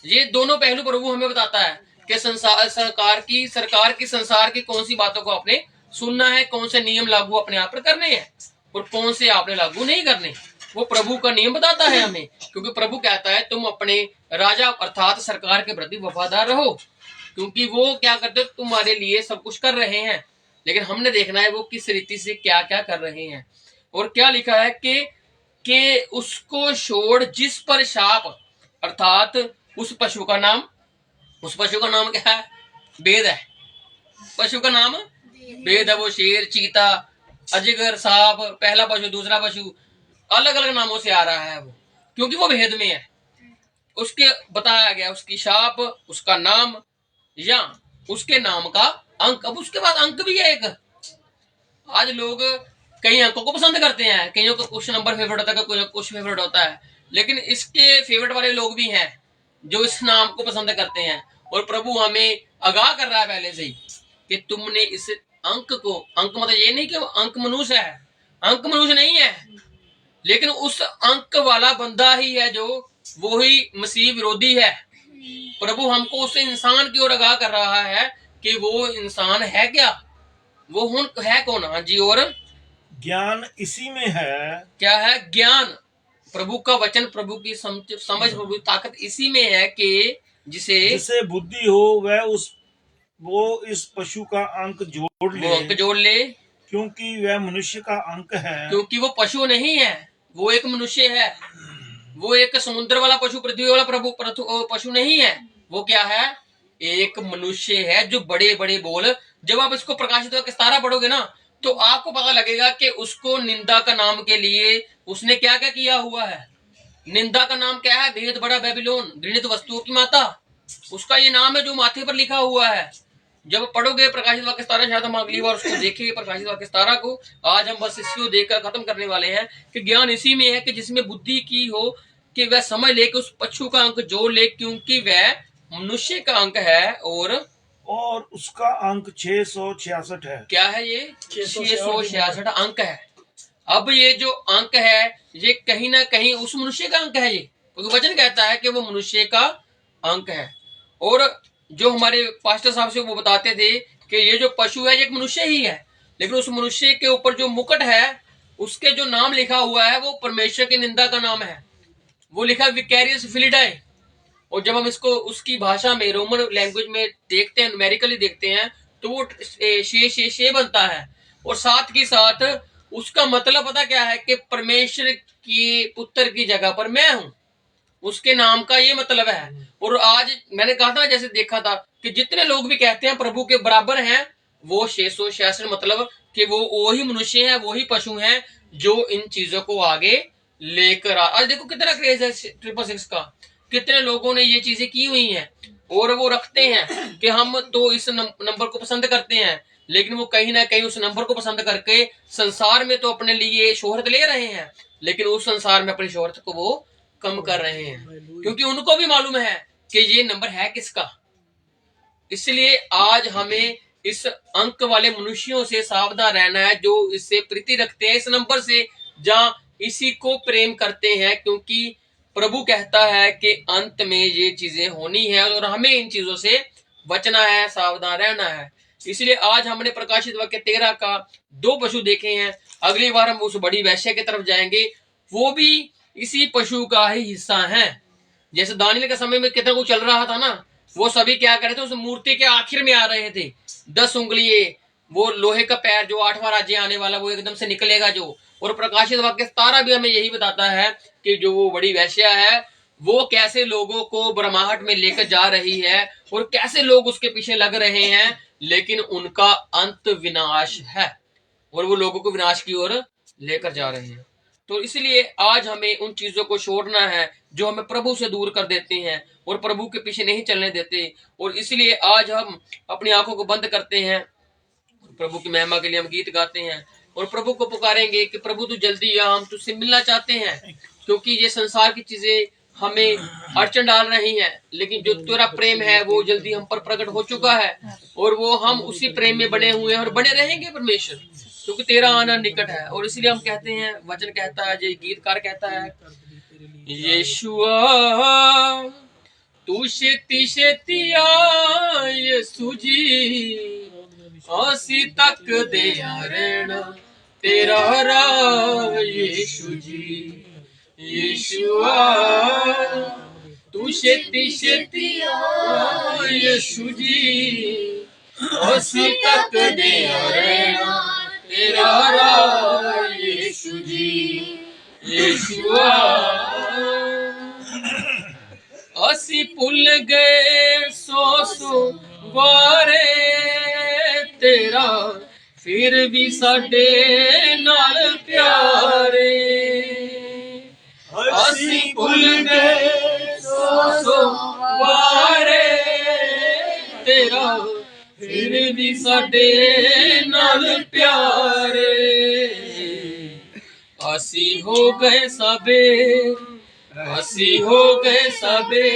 ये दोनों पहलू प्रभु हमें बताता है कि सरकार की संसार की कौन सी बातों को आपने सुनना है, कौन से नियम लागू अपने आप पर करने हैं और कौन से आपने लागू नहीं करने। वो प्रभु का नियम बताता है हमें, क्योंकि प्रभु कहता है तुम अपने राजा अर्थात सरकार के प्रति वफादार रहो, क्योंकि वो क्या करते हैं, तुम्हारे लिए सब कुछ कर रहे हैं। लेकिन हमने देखना है वो किस रीति से क्या क्या कर रहे हैं। और क्या लिखा है कि उसको छोड़ जिस पर शाप अर्थात उस पशु का नाम क्या है? वेद है। पशु का नाम वेद है। वो शेर, चीता, अजगर, सांप, पहला पशु, दूसरा पशु, अलग अलग नामों से आ रहा है वो, क्योंकि वो भेद में है। उसके बताया गया उसकी शाप, उसका नाम या उसके नाम का अंक। अब उसके बाद अंक भी है एक। आज लोग कई अंकों को पसंद करते हैं, कईयों को कुछ नंबर फेवरेट होता है, कोई कुछ फेवरेट होता है, लेकिन इसके फेवरेट वाले लोग भी हैं जो इस नाम को पसंद करते हैं। और प्रभु हमें आगाह कर रहा है पहले से ही कि तुमने इस अंक को, अंक मतलब ये नहीं कि अंक मनुष्य है, अंक मनुष्य नहीं है, लेकिन उस अंक वाला बंदा ही है जो वो ही मसीह विरोधी है। प्रभु हमको उस इंसान की ओर आगाह कर रहा है कि वो इंसान है क्या, वो है कौन। हाँ जी। और ज्ञान इसी में है। क्या है? ज्ञान, प्रभु का वचन, प्रभु की समझ, प्रभु की ताकत इसी में है कि जिसे बुद्धि हो वो इस पशु का अंक जोड़ ले, क्योंकि वह मनुष्य का अंक है। क्योंकि वो पशु नहीं है, वो एक मनुष्य है। वो एक समुद्र वाला पशु, पृथ्वी वाला पशु नहीं है। वो क्या है? एक मनुष्य है जो बड़े बड़े बोल। जब आप इसको प्रकाशित वाक्य 17 पढ़ोगे ना तो आपको पता लगेगा कि उसको निंदा का नाम के लिए उसने क्या क्या किया हुआ है। निंदा का नाम क्या है? भेद बड़ा बेबीलोन, घृणित वस्तुओं की माता, उसका ये नाम है जो माथे पर लिखा हुआ है। जब पढ़ोगे प्रकाशित वाक्य 17, शायद हम अगली बार उसको देखेंगे प्रकाशित वाक्य 17 को। आज हम बस इसको देखकर खत्म करने वाले हैं कि ज्ञान इसी में है कि जिसमें बुद्धि की हो कि वह समझ ले कि उस पशु का अंक जोड़ ले, क्योंकि वह मनुष्य का अंक है और उसका अंक 666 है। क्या है ये? 666 अंक है। अब ये जो अंक है ये कहीं ना कहीं उस मनुष्य का अंक है, ये क्योंकि वचन कहता है कि वो मनुष्य का अंक है। और जो हमारे पास्टर साहब से वो बताते थे कि ये जो पशु है ये एक मनुष्य ही है, लेकिन उस मनुष्य के ऊपर जो मुकुट है उसके जो नाम लिखा हुआ है वो परमेश्वर की निंदा का नाम है। वो लिखा विकैरियस फिलिडाई। और जब हम इसको उसकी भाषा में, रोमन लैंग्वेज में देखते हैं, न्यूमेरिकली देखते हैं, तो वो शे बनता है। और साथ ही साथ उसका मतलब पता क्या है कि परमेश्वर की पुत्र की जगह पर मैं हूं, उसके नाम का ये मतलब है। और आज मैंने कहा था, जैसे देखा था कि जितने लोग भी कहते हैं प्रभु के बराबर हैं, वो 666 मतलब कि वो वही मनुष्य है, वही पशु हैं जो इन चीजों को आगे लेकर आज देखो कितना क्रेज है 666 का, कितने लोगों ने ये चीजें की हुई हैं और वो रखते हैं कि हम तो इस नंबर को पसंद करते हैं, लेकिन वो कहीं ना कहीं उस नंबर को पसंद करके संसार में तो अपने लिए शोहरत ले रहे हैं, लेकिन उस संसार में अपनी शोहरत को वो कम कर रहे हैं, क्योंकि उनको भी मालूम है कि ये नंबर है किसका। इसलिए आज हमें इस अंक वाले मनुष्यों से सावधान रहना है, जो इससे प्रीति रखते हैं, इस नंबर से, जहां इसी को प्रेम करते हैं, क्योंकि प्रभु कहता है कि अंत में ये चीजें होनी है और हमें इन चीजों से बचना है, सावधान रहना है। इसलिए आज हमने प्रकाशित वाक्य 13 का 2 पशु देखे हैं। अगली बार हम उस बड़ी वैश्य की तरफ जाएंगे, वो भी इसी पशु का ही हिस्सा है। जैसे दानियल के समय में कितना कुछ चल रहा था ना, वो सभी क्या कर रहे थे, उस मूर्ति के आखिर में आ रहे थे। 10 उंगलिये, वो लोहे का पैर, जो 8वां राज्य आने वाला, वो एकदम से निकलेगा जो। और प्रकाशित वाक्य 17 भी हमें यही बताता है कि जो वो बड़ी वैश्या है, वो कैसे लोगों को ब्रह्माहट में लेकर जा रही है और कैसे लोग उसके पीछे लग रहे हैं, लेकिन उनका अंत विनाश है और वो लोगों को विनाश की ओर लेकर जा रहे हैं। तो इसलिए आज हमें उन चीजों को छोड़ना है जो हमें प्रभु से दूर कर देते हैं और प्रभु के पीछे नहीं चलने देते। और इसलिए आज हम अपनी आंखों को बंद करते हैं, प्रभु की महिमा के लिए हम गीत गाते हैं और प्रभु को पुकारेंगे कि प्रभु तू जल्दी आ, हम तुझसे मिलना चाहते हैं, क्योंकि ये संसार की चीजें हमें अड़चन डाल रही हैं, लेकिन जो तेरा प्रेम है वो जल्दी हम पर प्रकट हो चुका है और वो हम उसी प्रेम में बने हुए हैं और बने रहेंगे परमेश्वर, क्योंकि तेरा आना निकट है। और इसलिए हम कहते हैं, वचन कहता है, ये गीतकार कहता है, यीशुआ तू शेती शेती आ यीशु जी, आसी तक दे रहना तेरा राह यीशु जी। यीशुआ तू शेती शेती आ यीशु जी, आसी तक दे रहना तेरा राह यीशु जी। यीशुआ असी भुल गए सौ वारे तेरा, फिर भी साडे नाल प्यारे। असी भुल गए सौ वारे तेरा, फिर भी साडे नाल प्यारे। असी हो गए सबे, असी हो गए सबे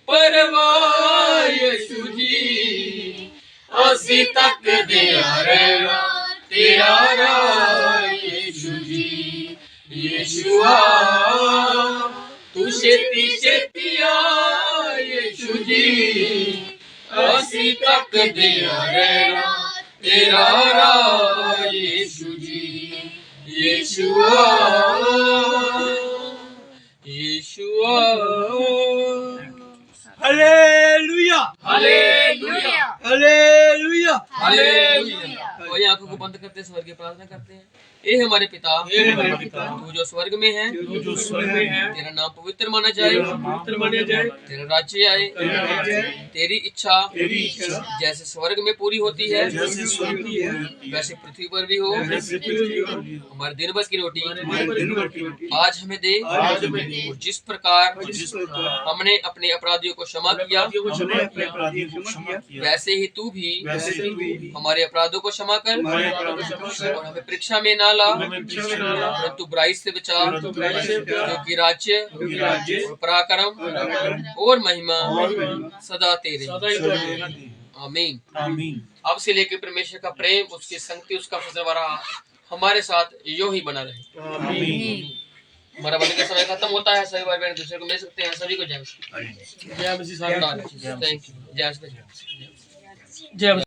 परवाह यीशु जी, असी तक दे रहना तेरा राह यीशु जी। यीशुआ तू शेती शेती आ यीशु जी, असी तक दे रहना तेरा राह Yeshu ji. Yeshua Yeshua. Hallelujah hallelujah hallelujah hallelujah. और आंखों को बंद करते स्वर्ग की प्रार्थना करते हैं। ए हमारे पिता, तू जो स्वर्ग में है, तेरा नाम पवित्र माना जाए, तेरा राज्य आए, तेरी इच्छा जैसे स्वर्ग में पूरी होती है वैसे पृथ्वी पर भी हो। हमारे दिन भर की रोटी आज हमें दे, और जिस प्रकार हमने अपने अपराधियों को क्षमा किया वैसे ही तू भी हमारे अपराधों को क्षमा कर, और हमें परीक्षा में ना ला परंतु बुराई से बचा, क्योंकि राज्य और पराक्रम और महिमा सदा तेरे। आमीन। अब से लेकर परमेश्वर का प्रेम, उसकी संगति, उसका फजलवारा हमारे साथ यूं ही बना रहे। हमारा वचन का समय खत्म होता है। सभी भाई बहन दूसरे को मिल सकते हैं। सभी को जय मसीह। Thank you. जय मसीह।